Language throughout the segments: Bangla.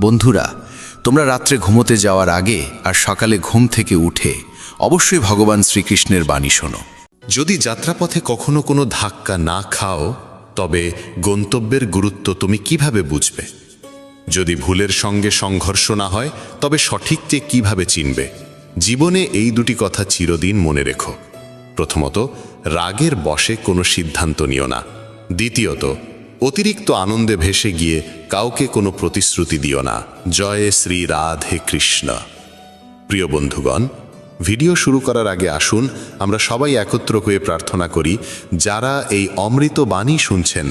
বন্ধুরা, তোমরা রাত্রে ঘুমোতে যাওয়ার আগে আর সকালে ঘুম থেকে উঠে অবশ্যই ভগবান শ্রীকৃষ্ণের বাণী শোনো। যদি যাত্রাপথে কখনো কোনো ধাক্কা না খাও, তবে গন্তব্যের গুরুত্ব তুমি কিভাবে বুঝবে? যদি ভুলের সঙ্গে সংঘর্ষ না হয়, তবে সঠিককে কিভাবে চিনবে? জীবনে এই দুটি কথা চিরদিন মনে রেখো। প্রথমত, রাগের বশে কোনো সিদ্ধান্ত নিও না। দ্বিতীয়ত, অতিরিক্ত আনন্দে ভেসে গিয়ে কাউকে কোনো প্রতিশ্রুতি দিও না। জয় শ্রী রাধে কৃষ্ণ। প্রিয় বন্ধুগণ, ভিডিও শুরু করার আগে আসুন আমরা সবাই একত্র হয়ে প্রার্থনা করি, যারা এই অমৃত বাণী শুনছেন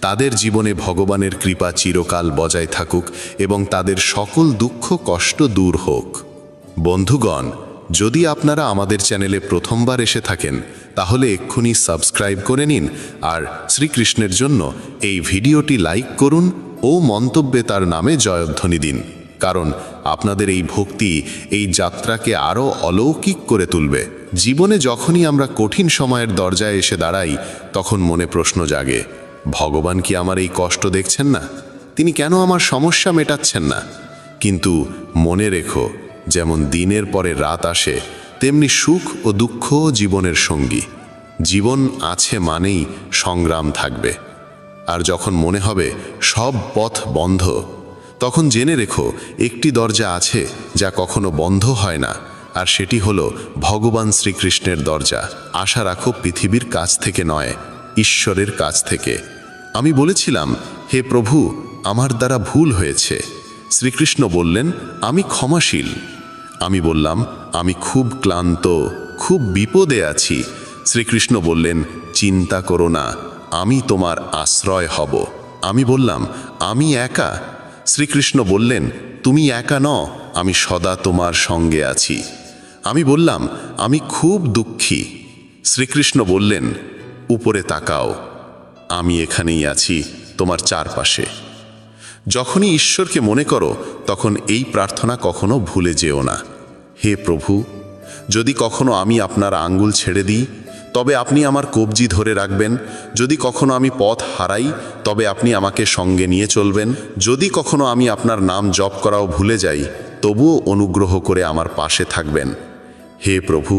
তাদের জীবনে ভগবানের কৃপা চিরকাল বজায় থাকুক এবং তাদের সকল দুঃখ কষ্ট দূর হোক। বন্ধুগণ, যদি আপনারা আমাদের চ্যানেলে প্রথমবার এসে থাকেন তাহলে এক্ষুনি সাবস্ক্রাইব করে নিন আর শ্রীকৃষ্ণের জন্য এই ভিডিওটি লাইক করুন ও মন্তব্যে তার নামে জয়ধ্বনি দিন, কারণ আপনাদের এই ভক্তি এই যাত্রাকে আরও অলৌকিক করে তুলবে। জীবনে যখনই আমরা কঠিন সময়ের দরজায় এসে দাঁড়াই, তখন মনে প্রশ্ন জাগে, ভগবান কি আমার এই কষ্ট দেখছেন না? তিনি কেন আমার সমস্যা মেটাচ্ছেন না? কিন্তু মনে রেখো, যেমন দিনের পরে রাত আসে, তেমনি সুখ ও দুঃখও জীবনের সঙ্গী। জীবন আছে মানেই সংগ্রাম থাকবে। আর যখন মনে হবে সব পথ বন্ধ, তখন জেনে রেখো একটি দরজা আছে যা কখনো বন্ধ হয় না, আর সেটি হলো ভগবান শ্রীকৃষ্ণের দরজা। আশা রাখো পৃথিবীর কাছ থেকে নয়, ঈশ্বরের কাছ থেকে। আমি বলেছিলাম, হে প্রভু, আমার দ্বারা ভুল হয়েছে। শ্রীকৃষ্ণ বললেন, আমি ক্ষমাশীল। আমি বললাম, আমি খুব ক্লান্ত, খুব বিপদে আছি। শ্রীকৃষ্ণ বললেন, চিন্তা করো না, আমি তোমার আশ্রয় হব। আমি বললাম, আমি একা। শ্রীকৃষ্ণ বললেন, তুমি একা নও, আমি সদা তোমার সঙ্গে আছি। আমি বললাম, আমি খুব দুঃখী। শ্রীকৃষ্ণ বললেন, উপরে তাকাও, আমি এখানেই আছি তোমার চারপাশে। যখনই ঈশ্বরকে মনে করো, তখন এই প্রার্থনা কখনো ভুলে যেও না। হে প্রভু, যদি কখনো আমি আপনার আঙ্গুল ছেড়ে দিই, তবে আপনি আমার কবজি ধরে রাখবেন। যদি কখনো আমি পথ হারাই, তবে আপনি আমাকে সঙ্গে নিয়ে চলবেন। যদি কখনো আমি আপনার নাম জপ করাও ভুলে যাই, তবুও অনুগ্রহ করে আমার পাশে থাকবেন। হে প্রভু,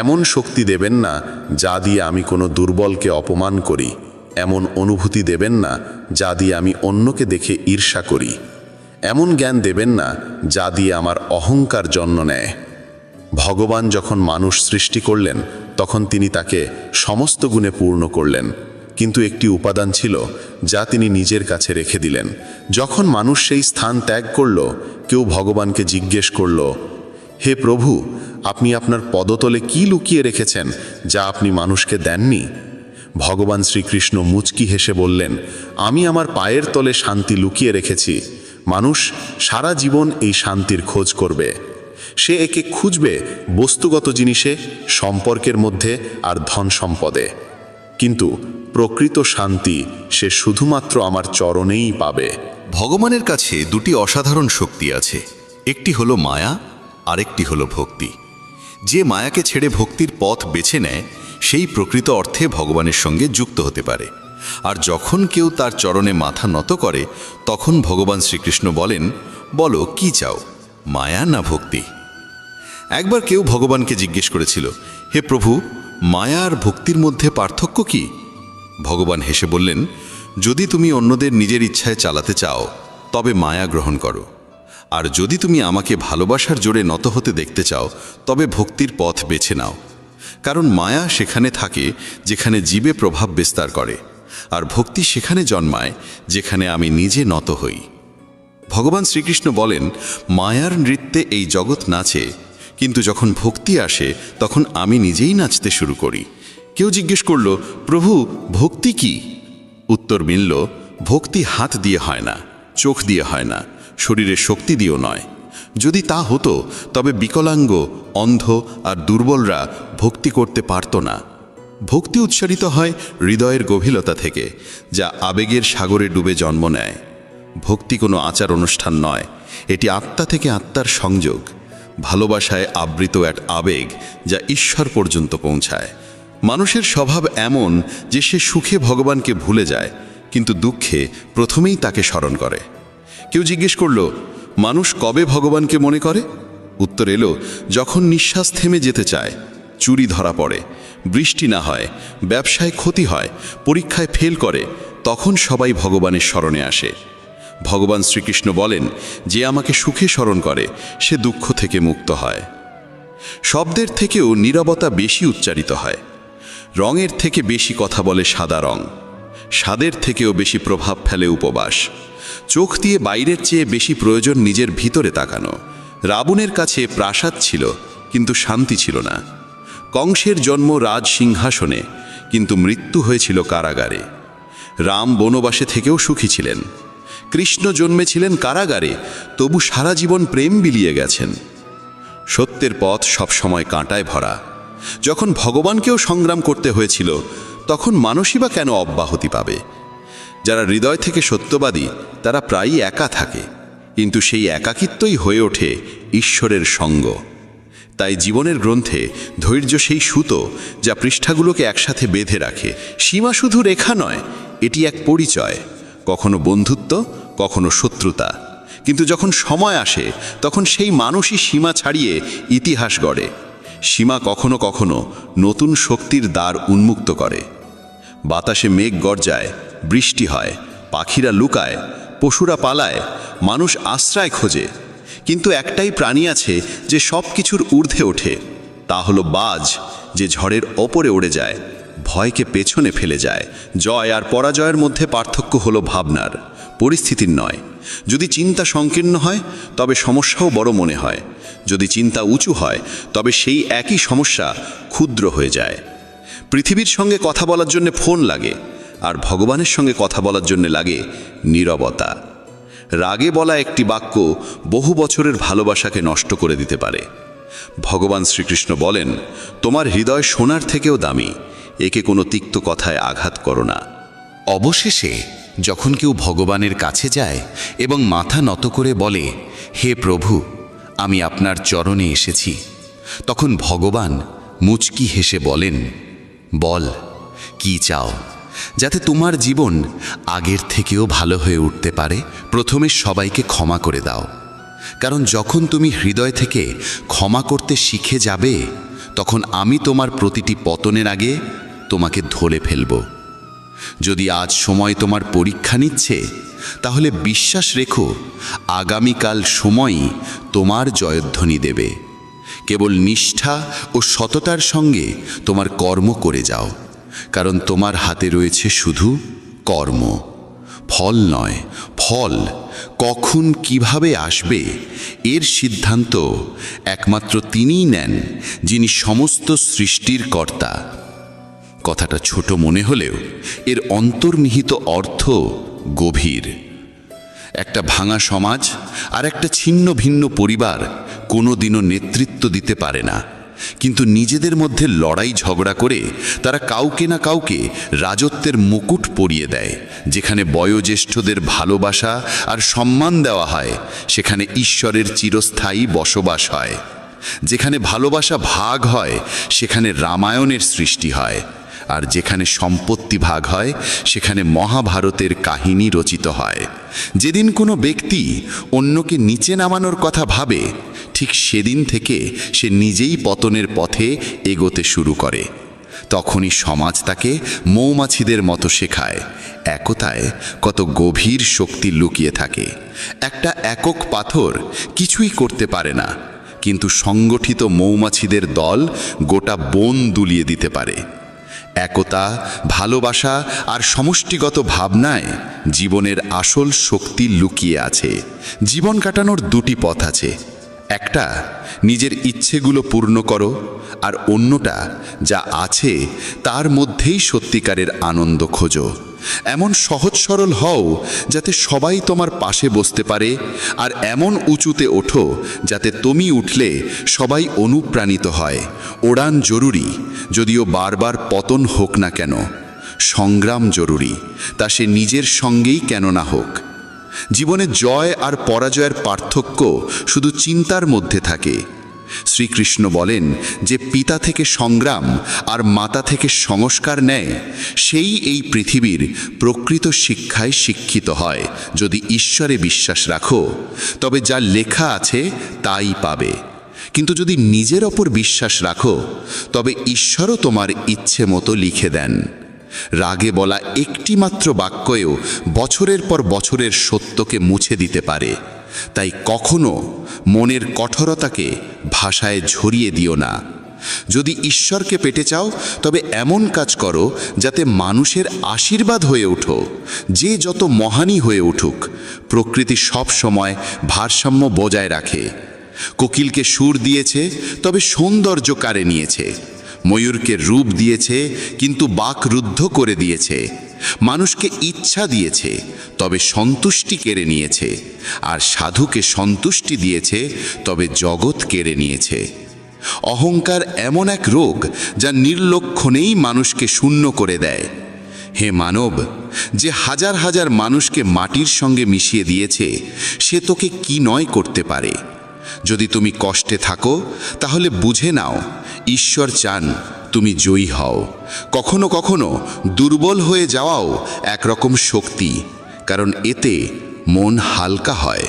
এমন শক্তি দেবেন না যা দিয়ে আমি কোনো দুর্বলকে অপমান করি, এমন অনুভূতি দেবেন না যা দিয়ে আমি অন্যকে দেখে ঈর্ষা করি, এমন জ্ঞান দেবেন না যা দিয়ে আমার অহংকার জন্ম নেয়। ভগবান যখন মানুষ সৃষ্টি করলেন, তখন তিনি তাকে সমস্ত গুণে পূর্ণ করলেন, কিন্তু একটি উপাদান ছিল যা তিনি নিজের কাছে রেখে দিলেন। যখন মানুষ সেই স্থান ত্যাগ করল, কেউ ভগবানকে জিজ্ঞেস করল, হে প্রভু, আপনি আপনার পদতলে কি লুকিয়ে রেখেছেন যা আপনি মানুষকে দেননি? ভগবান শ্রীকৃষ্ণ মুচকি হেসে বললেন, আমি আমার পায়ের তলে শান্তি লুকিয়ে রেখেছি। মানুষ সারা জীবন এই শান্তির খোঁজ করবে। সে একে খুঁজবে বস্তুগত জিনিসে, সম্পর্কের মধ্যে আর ধন সম্পদে, কিন্তু প্রকৃত শান্তি সে শুধুমাত্র আমার চরণেই পাবে। ভগবানের কাছে দুটি অসাধারণ শক্তি আছে, একটি হলো মায়া, আরেকটি হলো ভক্তি। যে মায়াকে ছেড়ে ভক্তির পথ বেছে নেয়, সেই প্রকৃত অর্থে ভগবানের সঙ্গে যুক্ত হতে পারে। আর যখন কেউ তার চরণে মাথা নত করে, তখন ভগবান শ্রীকৃষ্ণ বলেন, বলো কি চাও, মায়া না ভক্তি? একবার কেউ ভগবানকে জিজ্ঞেস করেছিল, হে প্রভু, মায়া আর ভক্তির মধ্যে পার্থক্য কি? ভগবান হেসে বললেন, যদি তুমি অন্যদের নিজের ইচ্ছায় চালাতে চাও, তবে মায়া গ্রহণ করো। আর যদি তুমি আমাকে ভালোবাসার জোরে নত হতে দেখতে চাও, তবে ভক্তির পথ বেছে নাও। কারণ মায়া সেখানে থাকে যেখানে জীবে প্রভাব বিস্তার করে, আর ভক্তি সেখানে জন্মায় যেখানে আমি নিজে নত হই। ভগবান শ্রীকৃষ্ণ বলেন, মায়ার নৃত্যে এই জগৎ নাচে, কিন্তু যখন ভক্তি আসে তখন আমি নিজেই নাচতে শুরু করি। কেউ জিজ্ঞেস করল, প্রভু, ভক্তি কি? উত্তর মিলল, ভক্তি হাত দিয়ে হয় না, চোখ দিয়ে হয় না, শরীরের শক্তি দিয়েও নয়। যদি তা হতো, তবে বিকলাঙ্গ, অন্ধ আর দুর্বলরা ভক্তি করতে পারত না। ভক্তি উচ্চারিত হয় হৃদয়ের গভীরতা থেকে, যা আবেগের সাগরে ডুবে জন্ম নেয়। ভক্তি কোনো আচার অনুষ্ঠান নয়, এটি আত্মা থেকে আত্মার সংযোগ। ভালোবাসায় আবৃত এক আবেগ যা ঈশ্বর পর্যন্ত পৌঁছায়। মানুষের স্বভাব এমন যে সে সুখে ভগবানকে ভুলে যায়, কিন্তু দুঃখে প্রথমেই তাকে স্মরণ করে। কেউ জিজ্ঞেস করল, মানুষ কবে ভগবানকে মনে করে? উত্তর এলো, যখন নিঃশ্বাস থেমে যেতে চায়, চুরি ধরা পড়ে, বৃষ্টি না হয়, ব্যবসায় ক্ষতি হয়, পরীক্ষায় ফেল করে, তখন সবাই ভগবানের স্মরণে আসে। ভগবান শ্রীকৃষ্ণ বলেন, যে আমাকে সুখে স্মরণ করে সে দুঃখ থেকে মুক্ত হয়। শব্দের থেকেও নীরবতা বেশি উচ্চারিত হয়। রঙের থেকে বেশি কথা বলে সাদা রং, স্বাদের থেকেও বেশি প্রভাব ফেলে উপবাস। চোখ দিয়ে বাইরের চেয়ে বেশি প্রয়োজন নিজের ভিতরে তাকানো। রাবণের কাছে প্রাসাদ ছিল, কিন্তু শান্তি ছিল না। কংসের জন্ম রাজ সিংহাসনে, কিন্তু মৃত্যু হয়েছিল কারাগারে। রাম বনবাসে থেকেও সুখী ছিলেন। কৃষ্ণ জন্মেছিলেন কারাগারে, তবু সারা জীবন প্রেম বিলিয়ে গেছেন। সত্যের পথ সবসময় কাঁটায় ভরা। যখন ভগবানকেও সংগ্রাম করতে হয়েছিল, তখন মানুষই বা কেন অব্যাহতি পাবে? যারা হৃদয় থেকে সত্যবাদী তারা প্রায়ই একা থাকে, কিন্তু সেই একাকিত্বই হয়ে ওঠে ঈশ্বরের সঙ্গ। তাই জীবনের গ্রন্থে ধৈর্য সেই সুতো যা পৃষ্ঠাগুলোকে একসাথে বেঁধে রাখে। সীমা শুধু রেখা নয়, এটি এক পরিচয়, কখনো বন্ধুত্ব, কখনো শত্রুতা। কিন্তু যখন সময় আসে তখন সেই মানুষই সীমা ছাড়িয়ে ইতিহাস গড়ে। সীমা কখনো কখনো নতুন শক্তির দ্বার উন্মুক্ত করে। বাতাসে মেঘ গর্জায়, বৃষ্টি হয়, পাখিরা লুকায়, পশুরা পালায়, মানুষ আশ্রয় খোঁজে। কিন্তু একটাই প্রাণী আছে যে সব কিছুর ঊর্ধ্বে ওঠে, তা হলো বাজ, যে ঝড়ের ওপরে উড়ে যায়, ভয়কে পেছনে ফেলে যায়। জয় আর পরাজয়ের মধ্যে পার্থক্য হলো ভাবনার, পরিস্থিতির নয়। যদি চিন্তা সংকীর্ণ হয় তবে সমস্যাও বড় মনে হয়, যদি চিন্তা উঁচু হয় তবে সেই একই সমস্যা ক্ষুদ্র হয়ে যায়। পৃথিবীর সঙ্গে কথা বলার জন্য ফোন লাগে, আর ভগবানের সঙ্গে কথা বলার জন্য লাগে নীরবতা। রাগে বলা একটি বাক্য বহু বছরের ভালোবাসাকে নষ্ট করে দিতে পারে। ভগবান শ্রীকৃষ্ণ বলেন, তোমার হৃদয় সোনার থেকেও দামি, একে কোনো তিক্ত কথায় আঘাত করো না। অবশেষে যখন কেউ ভগবানের কাছে যায় এবং মাথা নত করে বলে, হে প্রভু, আমি আপনার চরণে এসেছি, তখন ভগবান মুচকি হেসে বলেন, বল কি চাও, যাতে তোমার জীবন আগের থেকেও ভালো হয়ে উঠতে পারে। প্রথমে সবাইকে ক্ষমা করে দাও, কারণ যখন তুমি হৃদয় থেকে ক্ষমা করতে শিখে যাবে, তখন আমি তোমার প্রতিটি পতনের আগে তোমাকে ধরে ফেলব। যদি আজ সময় তোমার পরীক্ষা নিচ্ছে, তাহলে বিশ্বাস রেখো, আগামীকাল সময়ই তোমার জয়ধ্বনি দেবে। কেবল নিষ্ঠা ও সততার সঙ্গে তোমার কর্ম করে যাও, কারণ তোমার হাতে রয়েছে শুধু কর্ম, ফল নয়। ফল কখন কিভাবে আসবে এর সিদ্ধান্ত একমাত্র তিনিই নেন, যিনি সমস্ত সৃষ্টির কর্তা। কথাটা ছোট মনে হলেও এর অন্তর্নিহিত অর্থ গভীর। একটা ভাঙা সমাজ আর একটা ছিন্ন ভিন্ন পরিবার কোনোদিনও নেতৃত্ব দিতে পারে না, কিন্তু নিজেদের মধ্যে লড়াই ঝগড়া করে তারা কাউকে না কাউকে রাজত্বের মুকুট পরিয়ে দেয়। যেখানে বয়োজ্যেষ্ঠদের ভালোবাসা আর সম্মান দেওয়া হয়, সেখানে ঈশ্বরের চিরস্থায়ী বসবাস হয়। যেখানে ভালোবাসা ভাগ হয়, সেখানে রামায়ণের সৃষ্টি হয়। আর যেখানে সম্পত্তি ভাগ হয়, সেখানে মহাভারতের কাহিনী রচিত হয়। যেদিন কোনো ব্যক্তি অন্যকে নিচে নামানোর কথা ভাবে, ঠিক সেদিন থেকে সে নিজেই পতনের পথে এগোতে শুরু করে। তখনই সমাজ তাকে মৌমাছিদের মতো শেখায়, একতায় কত গভীর শক্তি লুকিয়ে থাকে। একটা একক পাথর কিছুই করতে পারে না, কিন্তু সংগঠিত মৌমাছিদের দল গোটা বন দুলিয়ে দিতে পারে। একতা, ভালোবাসা আর সমষ্টিগত ভাবনায় জীবনের আসল শক্তি লুকিয়ে আছে। জীবন কাটানোর দুটি পথ আছে, একটা নিজের ইচ্ছেগুলো পূর্ণ করো, আর অন্যটা যা আছে তার মধ্যেই সত্যিকারের আনন্দ খোঁজো। এমন সহজ সরল হও যাতে সবাই তোমার পাশে বসতে পারে, আর এমন উঁচুতে ওঠো যাতে তুমি উঠলে সবাই অনুপ্রাণিত হয়। ওড়ান জরুরি, যদিও বারবার পতন হোক না কেন। সংগ্রাম জরুরি, তা সে নিজের সঙ্গেই কেন না হোক। জীবনে জয় আর পরাজয়ের পার্থক্য শুধু চিন্তার মধ্যে থাকে। শ্রীকৃষ্ণ বলেন যে পিতা থেকে সংগ্রাম আর মাতা থেকে সংস্কার নেয়, সেই এই পৃথিবীর প্রকৃত শিক্ষায় শিক্ষিত হয়। যদি ঈশ্বরে বিশ্বাস রাখো, তবে যা লেখা আছে তাই পাবে। কিন্তু যদি নিজের ওপর বিশ্বাস রাখো, তবে ঈশ্বরও তোমার ইচ্ছে মতো লিখে দেন। রাগে বলা একটি মাত্র বাক্যেও বছরের পর বছরের সত্যকে মুছে দিতে পারে। তাই কখনো মনের কঠোরতাকে ভাষায় ঝরিয়ে দিও না। যদি ঈশ্বরকে পেতে চাও, তবে এমন কাজ করো যাতে মানুষের আশীর্বাদ হয়ে ওঠো। যে যত মহানই হয়ে উঠুক, প্রকৃতি সব সময় ভারসাম্য বজায় রাখে। কোকিলকে সুর দিয়েছে, তবে সৌন্দর্য কাড়ে নিয়েছে। ময়ূরকে রূপ দিয়েছে, কিন্তু বাক রুদ্ধ করে দিয়েছে। মানুষকে ইচ্ছা দিয়েছে, তবে সন্তুষ্টি কেড়ে নিয়েছে। আর সাধুকে সন্তুষ্টি দিয়েছে, তবে জগৎ কেড়ে নিয়েছে। অহংকার এমন এক রোগ যা নির্লক্ষণেই মানুষকে শূন্য করে দেয়। হে মানব, যে হাজার হাজার মানুষকে মাটির সঙ্গে মিশিয়ে দিয়েছে, সে তোকে কি নয় করতে পারে। যদি তুমি কষ্টে থাকো, তাহলে বুঝে নাও ঈশ্বর চান তুমি জয়ী হও। কখনো কখনো দুর্বল হয়ে যাওয়াও একরকম শক্তি, কারণ এতে মন হালকা হয়।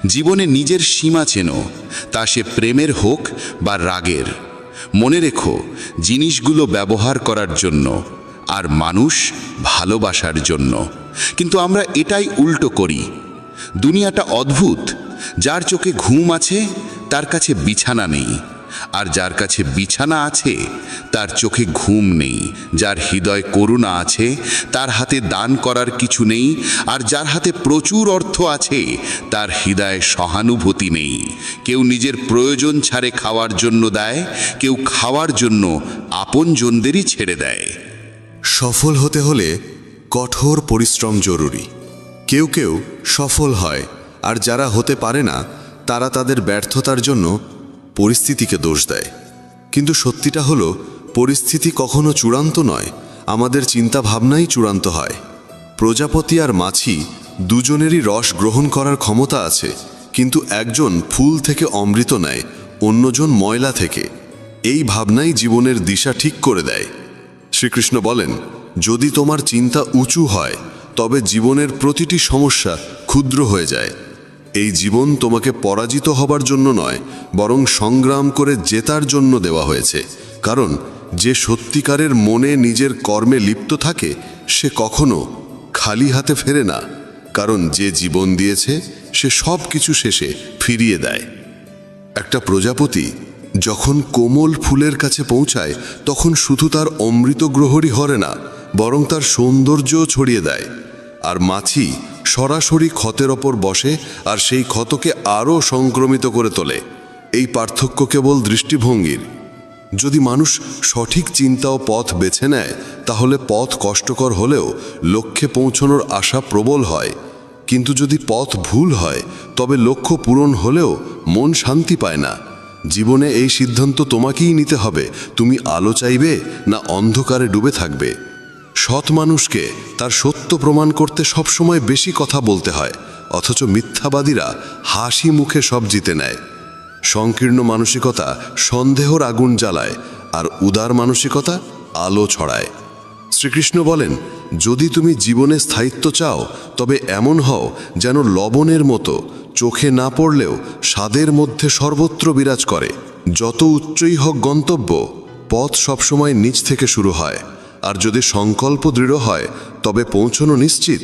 জীবনে নিজের সীমা চেনো, তা সে প্রেমের হোক বা রাগের। মনে রেখো, জিনিসগুলো ব্যবহার করার জন্য, আর মানুষ ভালোবাসার জন্য। কিন্তু আমরা এটাই উল্টো করি। দুনিয়াটা অদ্ভুত। যার চোখে ঘুম আছে, তার কাছে বিছানা নেই। আর যার কাছে বিছানা আছে, তার চোখে ঘুম নেই। যার হৃদয় করুণা আছে, তার হাতে দান করার কিছু নেই। আর যার হাতে প্রচুর অর্থ আছে, তার হৃদয়ে সহানুভূতি নেই। কেউ নিজের প্রয়োজন ছাড়ে খাওয়ার জন্য দেয়, কেউ খাওয়ার জন্য আপনজনদেরই ছেড়ে দেয়। সফল হতে হলে কঠোর পরিশ্রম জরুরি। কেউ কেউ সফল হয়, আর যারা হতে পারে না, তারা তাদের ব্যর্থতার জন্য পরিস্থিতিকে দোষ দেয়। কিন্তু সত্যিটা হলো, পরিস্থিতি কখনো চূড়ান্ত নয়, আমাদের চিন্তা ভাবনাই চূড়ান্ত হয়। প্রজাপতি আর মাছি দুজনেরই রস গ্রহণ করার ক্ষমতা আছে, কিন্তু একজন ফুল থেকে অমৃত নেয়, অন্যজন ময়লা থেকে। এই ভাবনাই জীবনের দিশা ঠিক করে দেয়। শ্রীকৃষ্ণ বলেন, যদি তোমার চিন্তা উঁচু হয়, তবে জীবনের প্রতিটি সমস্যা ক্ষুদ্র হয়ে যায়। এই জীবন তোমাকে পরাজিত হবার জন্য নয়, বরং সংগ্রাম করে জেতার জন্য দেওয়া হয়েছে। কারণ যে সত্যিকারের মনে নিজের কর্মে লিপ্ত থাকে, সে কখনো খালি হাতে ফেরে না। কারণ যে জীবন দিয়েছে, সে সব কিছু শেষে ফিরিয়ে দেয়। একটা প্রজাপতি যখন কোমল ফুলের কাছে পৌঁছায়, তখন শুধু তার অমৃত গ্রহরই হরে না, বরং তার সৌন্দর্যও ছড়িয়ে দেয়। আর মাছি সরাসরি ক্ষতের ওপর বসে, আর সেই ক্ষতকে আরও সংক্রমিত করে তোলে। এই পার্থক্য কেবল দৃষ্টিভঙ্গির। যদি মানুষ সঠিক চিন্তা ও পথ বেছে নেয়, তাহলে পথ কষ্টকর হলেও লক্ষ্যে পৌঁছানোর আশা প্রবল হয়। কিন্তু যদি পথ ভুল হয়, তবে লক্ষ্য পূরণ হলেও মন শান্তি পায় না। জীবনে এই সিদ্ধান্ত তোমাকেই নিতে হবে, তুমি আলো চাইবে না অন্ধকারে ডুবে থাকবে। সৎ মানুষকে তার সত্য প্রমাণ করতে সবসময় বেশি কথা বলতে হয়, অথচ মিথ্যাবাদীরা হাসি মুখে সব জিতে নেয়। সংকীর্ণ মানসিকতা সন্দেহর আগুন জ্বালায়, আর উদার মানসিকতা আলো ছড়ায়। শ্রীকৃষ্ণ বলেন, যদি তুমি জীবনে স্থায়িত্ব চাও, তবে এমন হও যেন লবণের মতো, চোখে না পড়লেও স্বাদের মধ্যে সর্বত্র বিরাজ করে। যত উচ্চই হোক গন্তব্য, পথ সবসময় নিচ থেকে শুরু হয়। আর যদি সংকল্প দৃঢ় হয়, তবে পৌঁছানো নিশ্চিত।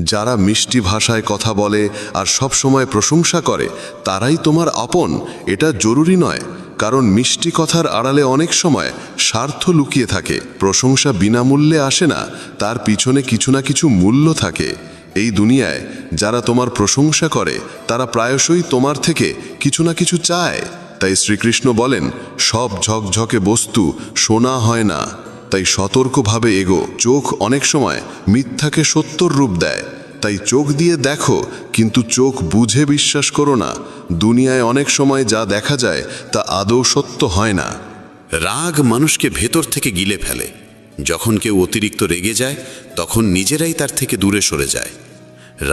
যারা মিষ্টি ভাষায় কথা বলে আর সব সময় প্রশংসা করে, তারাই তোমার আপন, এটা জরুরি নয়। কারণ মিষ্টি কথার আড়ালে অনেক সময় স্বার্থ লুকিয়ে থাকে। প্রশংসা বিনামূল্যে আসে না, তার পিছনে কিছু না কিছু মূল্য থাকে। এই দুনিয়ায় যারা তোমার প্রশংসা করে, তারা প্রায়শই তোমার থেকে কিছু না কিছু চায়। তাই শ্রীকৃষ্ণ বলেন, সব ঝকঝকে বস্তু সোনা হয় না। তাই সতর্কভাবে এগো। চোখ অনেক সময় মিথ্যাকে সত্যর রূপ দেয়। তাই চোখ দিয়ে দেখো, কিন্তু চোখ বুঝে বিশ্বাস করো না। দুনিয়ায় অনেক সময় যা দেখা যায় তা আদৌ সত্য হয় না। রাগ মানুষকে ভেতর থেকে গিলে ফেলে। যখন কেউ অতিরিক্ত রেগে যায়, তখন নিজেরাই তার থেকে দূরে সরে যায়।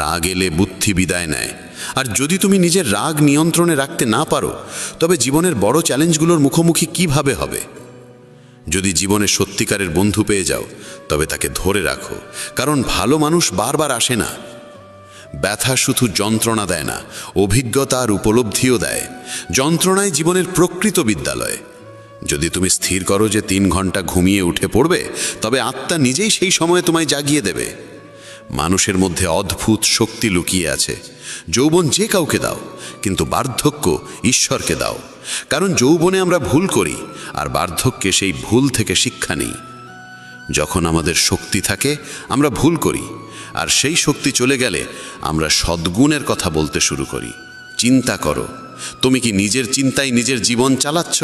রাগ এলে বুদ্ধি বিদায় নেয়, আর যদি তুমি নিজের রাগ নিয়ন্ত্রণে রাখতে না পারো, তবে জীবনের বড় চ্যালেঞ্জগুলোর মুখোমুখি কিভাবে হবে? যদি জীবনে সত্যিকারের বন্ধু পেয়ে যাও, তবে তাকে ধরে রাখো, কারণ ভালো মানুষ বারবার আসে না। ব্যথা শুধু যন্ত্রণা দেয় না, অভিজ্ঞতা আর উপলব্ধিও দেয়। যন্ত্রণাই জীবনের প্রকৃত বিদ্যালয়। যদি তুমি স্থির করো যে 3 ঘন্টা ঘুমিয়ে উঠে পড়বে, তবে আত্মা নিজেই সেই সময়ে তোমায় জাগিয়ে দেবে। মানুষের মধ্যে অদ্ভুত শক্তি লুকিয়ে আছে। যৌবন যে কাউকে দাও, কিন্তু বার্ধক্য ঈশ্বরকে দাও। কারণ যৌবনে আমরা ভুল করি, আর বার্ধক্যে সেই ভুল থেকে শিক্ষা নিই। যখন আমাদের শক্তি থাকে আমরা ভুল করি, আর সেই শক্তি চলে গেলে আমরা সদ্গুণের কথা বলতে শুরু করি। চিন্তা করো, তুমি কি নিজের চিন্তায় নিজের জীবন চালাচ্ছ,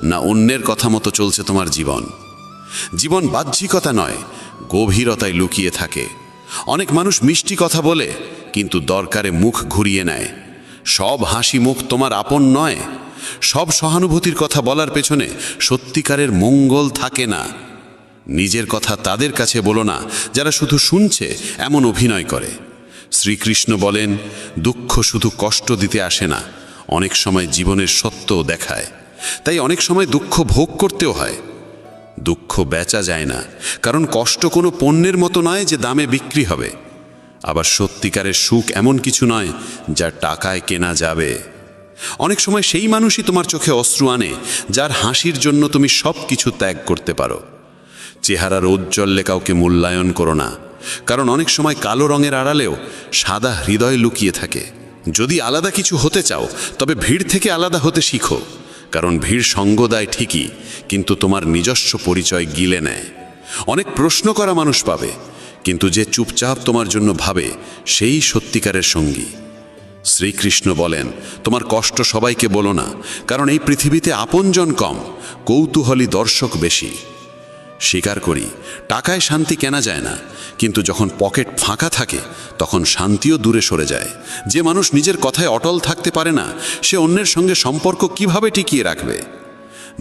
না অন্যের কথা মতো চলছে তোমার জীবন? জীবন বাহ্যিকতা নয়, গভীরতায় লুকিয়ে থাকে। অনেক মানুষ মিষ্টি কথা বলে, কিন্তু দরকারে মুখ ঘুরিয়ে নেয়। সব হাসি মুখ তোমার আপন নয়। সব সহানুভূতির কথা বলার পেছনে সত্যিকারের মঙ্গল থাকে না। নিজের কথা তাদের কাছে বলো না যারা শুধু শুনছে এমন অভিনয় করে। শ্রীকৃষ্ণ বলেন, দুঃখ শুধু কষ্ট দিতে আসে না, অনেক সময় জীবনের সত্যও দেখায়। তাই অনেক সময় দুঃখ ভোগ করতেও হয়। দুঃখ বেচা যায় না, কারণ কষ্ট কোনো পণ্যের মতো নয় যে দামে বিক্রি হবে। আবার সত্যিকারের সুখ এমন কিছু নয় যা টাকায় কেনা যাবে। অনেক সময় সেই মানুষই তোমার চোখে অশ্রু আনে যার হাসির জন্য তুমি সব কিছু ত্যাগ করতে পারো। চেহারার ঔজ্জ্বল্যে কাউকে মূল্যায়ন করো না, কারণ অনেক সময় কালো রঙের আড়ালেও সাদা হৃদয় লুকিয়ে থাকে। যদি আলাদা কিছু হতে চাও, তবে ভিড় থেকে আলাদা হতে শিখো, কারণ ভিড় সঙ্গ দেয় ঠিকই, কিন্তু তোমার নিজস্ব পরিচয় গিলে নেয়। অনেক প্রশ্ন করা মানুষ পাবে, কিন্তু যে চুপচাপ তোমার জন্য ভাবে সেই সত্যিকারের সঙ্গী। শ্রীকৃষ্ণ বলেন, তোমার কষ্ট সবাইকে বলো না, কারণ এই পৃথিবীতে আপনজন কম, কৌতূহলী দর্শক বেশি। স্বীকার করি, টাকায় শান্তি কেনা যায় না, কিন্তু যখন পকেট ফাঁকা থাকে তখন শান্তিও দূরে সরে যায়। যে মানুষ নিজের কথায় অটল থাকতে পারে না, সে অন্যের সঙ্গে সম্পর্ক কিভাবে টিকিয়ে রাখবে?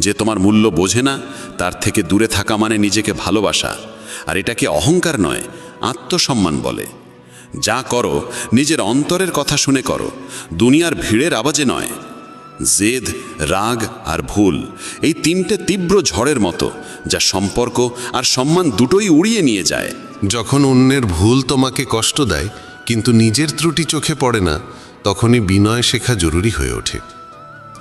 যে তোমার মূল্য বোঝে না, তার থেকে দূরে থাকা মানে নিজেকে ভালোবাসা। আর এটাকে অহংকার নয়, আত্মসম্মান বলে। যা করো নিজের অন্তরের কথা শুনে করো, দুনিয়ার ভিড়ের আওয়াজে নয়। জেদ, রাগ আর ভুল, এই 3টে তীব্র ঝড়ের মতো, যা সম্পর্ক আর সম্মান দুটোই উড়িয়ে নিয়ে যায়। যখন অন্যের ভুল তোমাকে কষ্ট দেয়, কিন্তু নিজের ত্রুটি চোখে পড়ে না, তখনই বিনয় শেখা জরুরি হয়ে ওঠে।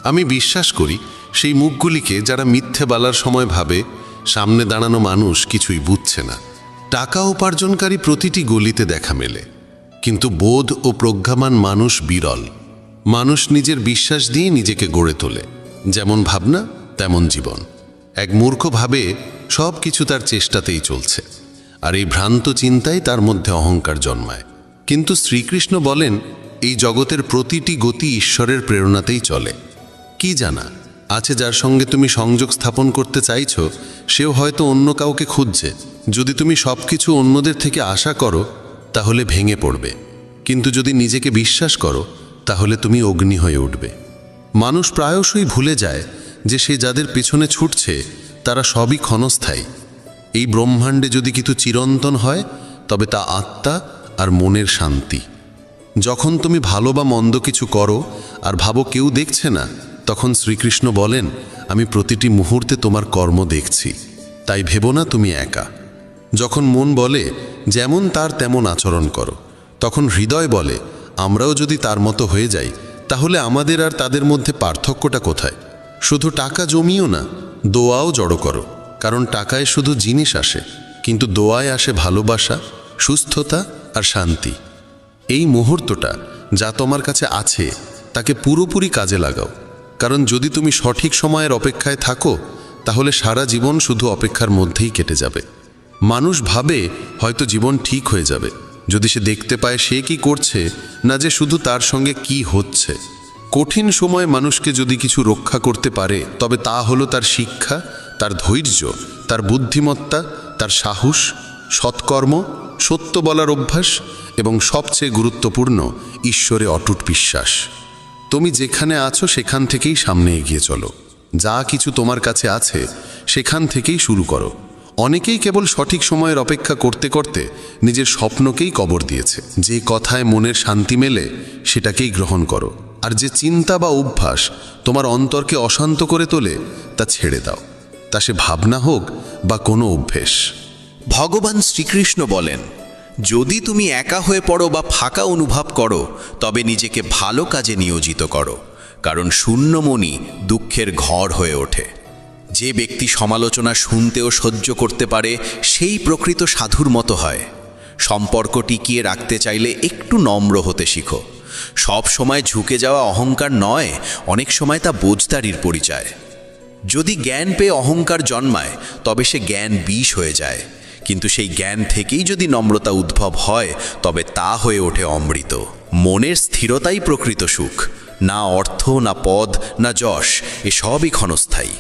আমি বিশ্বাস করি সেই মুখগুলিকে যারা মিথ্যে বলার সময় ভাবে সামনে দাঁড়ানো মানুষ কিছুই বুঝছে না। টাকা উপার্জনকারী প্রতিটি গলিতে দেখা মেলে, কিন্তু বোধ ও প্রজ্ঞাবান মানুষ বিরল। মানুষ নিজের বিশ্বাস দিয়ে নিজেকে গড়ে তোলে। যেমন ভাবনা তেমন জীবন। এক মূর্খ ভাবে সব কিছু তার চেষ্টাতেই চলছে, আর এই ভ্রান্ত চিন্তাই তার মধ্যে অহংকার জন্মায়। কিন্তু শ্রীকৃষ্ণ বলেন, এই জগতের প্রতিটি গতি ঈশ্বরের প্রেরণাতেই চলে। কি জানা আছে যার সঙ্গে তুমি সংযোগ স্থাপন করতে চাইছো, সেও হয়তো অন্য কাউকে খুঁজছে। যদি তুমি সব কিছু অন্যদের থেকে আশা করো, তাহলে ভেঙে পড়বে, কিন্তু যদি নিজেকে বিশ্বাস করো, তাহলে তুমি অগ্নি হয়ে উঠবে। মানুষ প্রায়শই ভুলে যায় যে সে যাদের পেছনে ছুটছে তারা সবই ক্ষণস্থায়ী। এই ব্রহ্মাণ্ডে যদি কিছু চিরন্তন হয়, তবে তা আত্মা আর মনের শান্তি। যখন তুমি ভালো বা মন্দ কিছু করো আর ভাবো কেউ দেখছে না, তখন শ্রীকৃষ্ণ বলেন, আমি প্রতিটি মুহূর্তে তোমার কর্ম দেখছি, তাই ভেবো না তুমি একা। যখন মন বলে যেমন তার তেমন আচরণ করো, তখন হৃদয় বলে আমরাও যদি তার মতো হয়ে যাই, তাহলে আমাদের আর তাদের মধ্যে পার্থক্যটা কোথায়? শুধু টাকা জমিও না, দোয়াও জড়ো করো, কারণ টাকায় শুধু জিনিস আসে, কিন্তু দোয়ায় আসে ভালোবাসা, সুস্থতা আর শান্তি। এই মুহূর্তটা যা তোমার কাছে আছে তাকে পুরোপুরি কাজে লাগাও, কারণ যদি তুমি সঠিক সময়ের অপেক্ষায় থাকো, তাহলে সারা জীবন শুধু অপেক্ষার মধ্যেই কেটে যাবে। মানুষ ভাবে হয়তো জীবন ঠিক হয়ে যাবে যদি সে দেখতে পায় সে কি করছে, না যে শুধু তার সঙ্গে কি হচ্ছে। কঠিন সময় মানুষকে যদি কিছু রক্ষা করতে পারে, তবে তা হলো তার শিক্ষা, তার ধৈর্য, তার বুদ্ধিমত্তা, তার সাহস, সৎকর্ম, সত্য বলার অভ্যাস এবং সবচেয়ে গুরুত্বপূর্ণ ঈশ্বরে অটুট বিশ্বাস। তুমি যেখানে আছো সেখান থেকেই সামনে এগিয়ে চলো। যা কিছু তোমার কাছে আছে সেখান থেকেই শুরু করো। অনেকেই কেবল সঠিক সময়ের অপেক্ষা করতে করতে নিজের স্বপ্নকেই কবর দিয়েছে। যে কথায় মনের শান্তি মেলে সেটাকেই গ্রহণ করো, আর যে চিন্তা বা অভ্যাস তোমার অন্তরকে অশান্ত করে তোলে তা ছেড়ে দাও, তা সে ভাবনা হোক বা কোনো অভ্যেস। ভগবান শ্রীকৃষ্ণ বলেন, যদি তুমি একা হয়ে পড়ো বা ফাঁকা অনুভব করো, তবে নিজেকে ভালো কাজে নিয়োজিত করো, কারণ শূন্য মনই দুঃখের ঘর হয়ে ওঠে। যে ব্যক্তি সমালোচনা শুনতেও সহ্য করতে পারে, সেই প্রকৃত সাধুর মতো হয়। সম্পর্ক টিকিয়ে রাখতে চাইলে একটু নম্র হতে শিখো। সব সময় ঝুঁকে যাওয়া অহংকার নয়, অনেক সময় তা বোঝদারির পরিচয়। যদি জ্ঞান পেয়ে অহংকার জন্মায়, তবে সে জ্ঞান বিষ হয়ে যায়, কিন্তু সেই জ্ঞান থেকেই যদি নম্রতা উদ্ভব হয়, তবে তা হয়ে ওঠে অমৃত। মনের স্থিরতাই প্রকৃত সুখ। না অর্থ, না পদ, না যশ, এসবই ক্ষণস্থায়ী।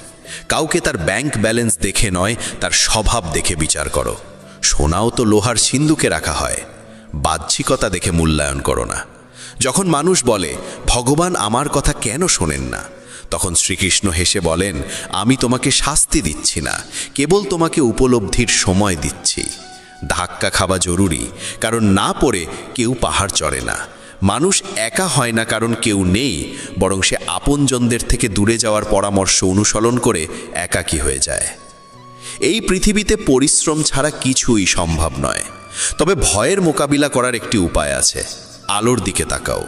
কাউকে তার ব্যাংক ব্যালেন্স দেখে নয়, তার স্বভাব দেখে বিচার করো। সোনাও তো লোহার সিন্ধুকে রাখা হয়। বাহ্যিকতা দেখে মূল্যায়ন করো না। যখন মানুষ বলে, ভগবান আমার কথা কেন শোনেন না, তখন শ্রীকৃষ্ণ হেসে বলেন, আমি তোমাকে শাস্তি দিচ্ছি না, কেবল তোমাকে উপলব্ধির সময় দিচ্ছি। ধাক্কা খাওয়া জরুরি, কারণ না পড়ে কেউ পাহাড় চড়ে না। মানুষ একা হয় না কারণ কেউ নেই, বরং সে আপনজনদের থেকে দূরে যাওয়ার পরামর্শ অনুসরণ করে একাকী হয়ে যায়। এই পৃথিবীতে পরিশ্রম ছাড়া কিছুই সম্ভব নয়। তবে ভয়ের মোকাবিলা করার একটি উপায় আছে। আলোর দিকে তাকাও।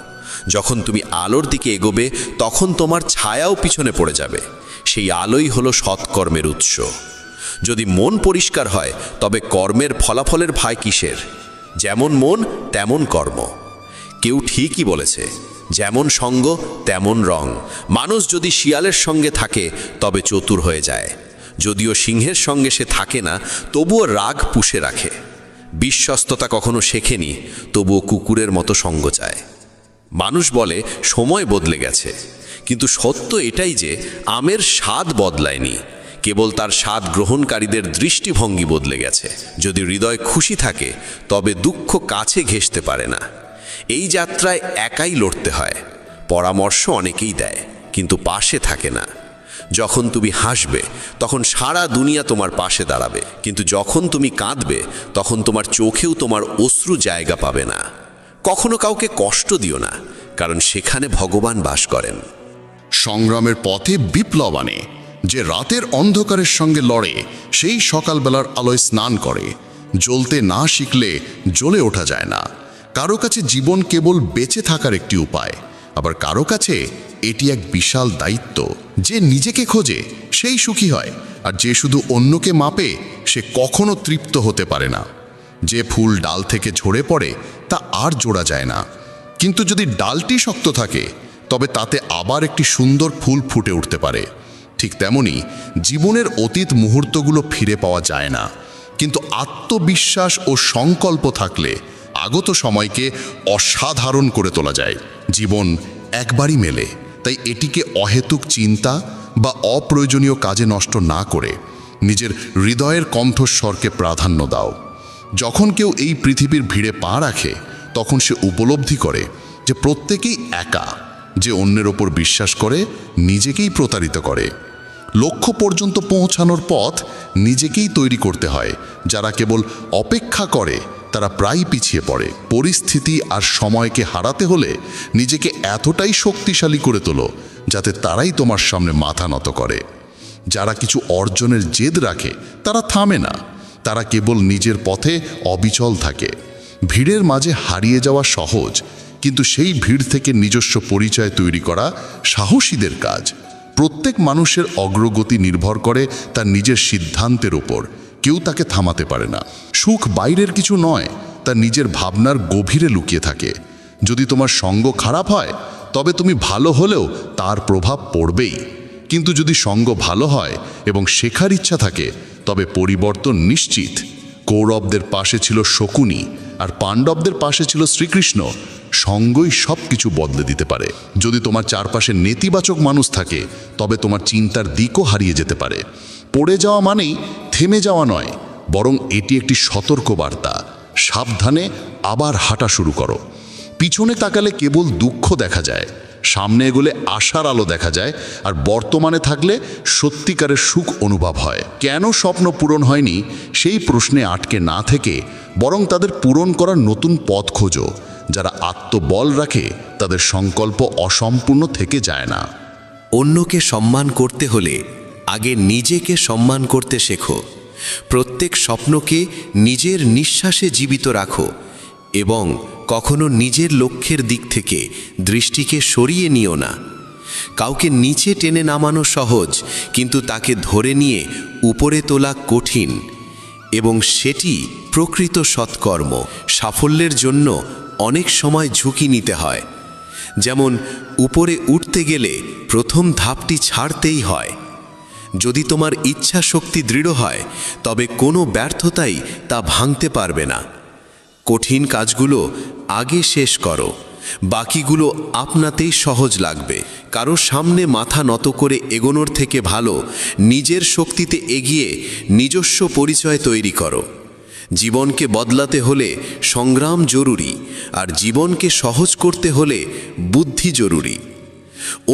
যখন তুমি আলোর দিকে এগোবে, তখন তোমার ছায়াও পিছনে পড়ে যাবে। সেই আলোই হলো সৎকর্মের উৎস। যদি মন পরিষ্কার হয়, তবে কর্মের ফলাফলের ভয় কিসের? যেমন মন তেমন কর্ম। কেউ ঠিকই বলেছে, যেমন সঙ্গ তেমন রং। মানুষ যদি শিয়ালের সঙ্গে থাকে, তবে চতুর হয়ে যায়। যদিও সিংহের সঙ্গে সে থাকে না, তবুও রাগ পুষে রাখে। বিশ্বস্ততা কখনো শেখেনি, তবুও কুকুরের মতো সঙ্গ চায়। মানুষ বলে সময় বদলে গেছে, কিন্তু সত্য এটাই যে আমের স্বাদ বদলায়নি, কেবল তার স্বাদ গ্রহণকারীদের দৃষ্টিভঙ্গি বদলে গেছে। যদি হৃদয় খুশি থাকে, তবে দুঃখ কাছে ঘেঁষতে পারে না। এই যাত্রায় একাই লড়তে হয়। পরামর্শ অনেকেই দেয়, কিন্তু পাশে থাকে না। যখন তুমি হাসবে, তখন সারা দুনিয়া তোমার পাশে দাঁড়াবে, কিন্তু যখন তুমি কাঁদবে, তখন তোমার চোখেও তোমার অশ্রু জায়গা পাবে না। কখনো কাউকে কষ্ট দিও না, কারণ সেখানে ভগবান বাস করেন। সংগ্রামের পথে বিপ্লব আনে। যে রাতের অন্ধকারের সঙ্গে লড়ে, সেই সকালবেলার আলোয় স্নান করে। জ্বলতে না শিখলে জ্বলে ওঠা যায় না। কারো কাছে জীবন কেবল বেঁচে থাকার একটি উপায়, আবার কারো কাছে এটি এক বিশাল দায়িত্ব। যে নিজেকে খোঁজে সেই সুখী হয়, আর যে শুধু অন্যকে মাপে সে কখনো তৃপ্ত হতে পারে না। যে ফুল ডাল থেকে ঝরে পড়ে তা আর জোড়া যায় না, কিন্তু যদি ডালটি শক্ত থাকে, তবে তাতে আবার একটি সুন্দর ফুল ফুটে উঠতে পারে। ঠিক তেমনি জীবনের অতীত মুহূর্তগুলো ফিরে পাওয়া যায় না, কিন্তু আত্মবিশ্বাস ও সংকল্প থাকলে আগত সময়কে অসাধারণ করে তোলা যায়। জীবন একবারই মেলে, তাই এটিকে অহেতুক চিন্তা বা অপ্রয়োজনীয় কাজে নষ্ট না করে নিজের হৃদয়ের কণ্ঠস্বরকে প্রাধান্য দাও। যখন কেউ এই পৃথিবীর ভিড়ে পা রাখে, তখন সে উপলব্ধি করে যে প্রত্যেকেই একা। যে অন্যের ওপর বিশ্বাস করে, নিজেকেই প্রতারিত করে। লক্ষ্য পর্যন্ত পৌঁছানোর পথ নিজেকেই তৈরি করতে হয়। যারা কেবল অপেক্ষা করে, তারা প্রায় পিছিয়ে পড়ে। পরিস্থিতি আর সময়কে হারাতে হলে নিজেকে এতটাই শক্তিশালী করে তোলো, যাতে তারাই তোমার সামনে মাথা নত করে। যারা কিছু অর্জনের জেদ রাখে, তারা থামে না, তারা কেবল নিজের পথে অবিচল থাকে। ভিড়ের মাঝে হারিয়ে যাওয়া সহজ, কিন্তু সেই ভিড় থেকে নিজস্ব পরিচয় তৈরি করা সাহসীদের কাজ। প্রত্যেক মানুষের অগ্রগতি নির্ভর করে তার নিজের সিদ্ধান্তের উপর। কেউ তাকে থামাতে পারে না। সুখ বাইরের কিছু নয়, তা নিজের ভাবনার গভীরে লুকিয়ে থাকে। যদি তোমার সঙ্গ খারাপ হয়, তবে তুমি ভালো হলেও তার প্রভাব পড়বেই। কিন্তু যদি সঙ্গ ভালো হয় এবং শেখার ইচ্ছা থাকে, তবে পরিবর্তন নিশ্চিত। কৌরবদের পাশে ছিল শকুনি, আর পাণ্ডবদের পাশে ছিল শ্রীকৃষ্ণ। সঙ্গই সব কিছু বদলে দিতে পারে। যদি তোমার চারপাশে নেতিবাচক মানুষ থাকে, তবে তোমার চিন্তার দিকও হারিয়ে যেতে পারে। পড়ে যাওয়া মানেই থেমে যাওয়া নয়, বরং এটি একটি সতর্ক বার্তা। সাবধানে আবার হাঁটা শুরু করো। পিছনে তাকালে কেবল দুঃখ দেখা যায়, সামনে এগোলে আশার আলো দেখা যায়, আর বর্তমানে থাকলে সত্যিকারের সুখ অনুভব হয়। কেন স্বপ্ন পূরণ হয়নি সেই প্রশ্নে আটকে না থেকে বরং তাদের পূরণ করার নতুন পথ খোঁজো। যারা আত্মবল রাখে তাদের সংকল্প অসম্পূর্ণ থেকে যায় না। অন্যকে সম্মান করতে হলে আগে নিজেকে সম্মান করতে শেখো। প্রত্যেক স্বপ্নকে নিজের নিঃশ্বাসে জীবিত রাখো এবং কখনো নিজের লক্ষ্যের দিক থেকে দৃষ্টিকে সরিয়ে নিও না। কাউকে নিচে টেনে নামানো সহজ, কিন্তু তাকে ধরে নিয়ে উপরে তোলা কঠিন, এবং সেটি প্রকৃত সৎকর্ম। সাফল্যের জন্য অনেক সময় ঝুঁকি নিতে হয়। যেমন উপরে উঠতে গেলে প্রথম ধাপটি ছাড়তেই হয়। যদি তোমার ইচ্ছা শক্তি দৃঢ় হয় তবে কোনো ব্যর্থতাই তা ভাঙতে পারবে না। কঠিন কাজগুলো আগে শেষ করো, বাকিগুলো আপনাতেই সহজ লাগবে। কারো সামনে মাথা নত করে এগোনোর থেকে ভালো নিজের শক্তিতে এগিয়ে নিজস্ব পরিচয় তৈরি করো। জীবনকে বদলাতে হলে সংগ্রাম জরুরি, আর জীবনকে সহজ করতে হলে বুদ্ধি জরুরি।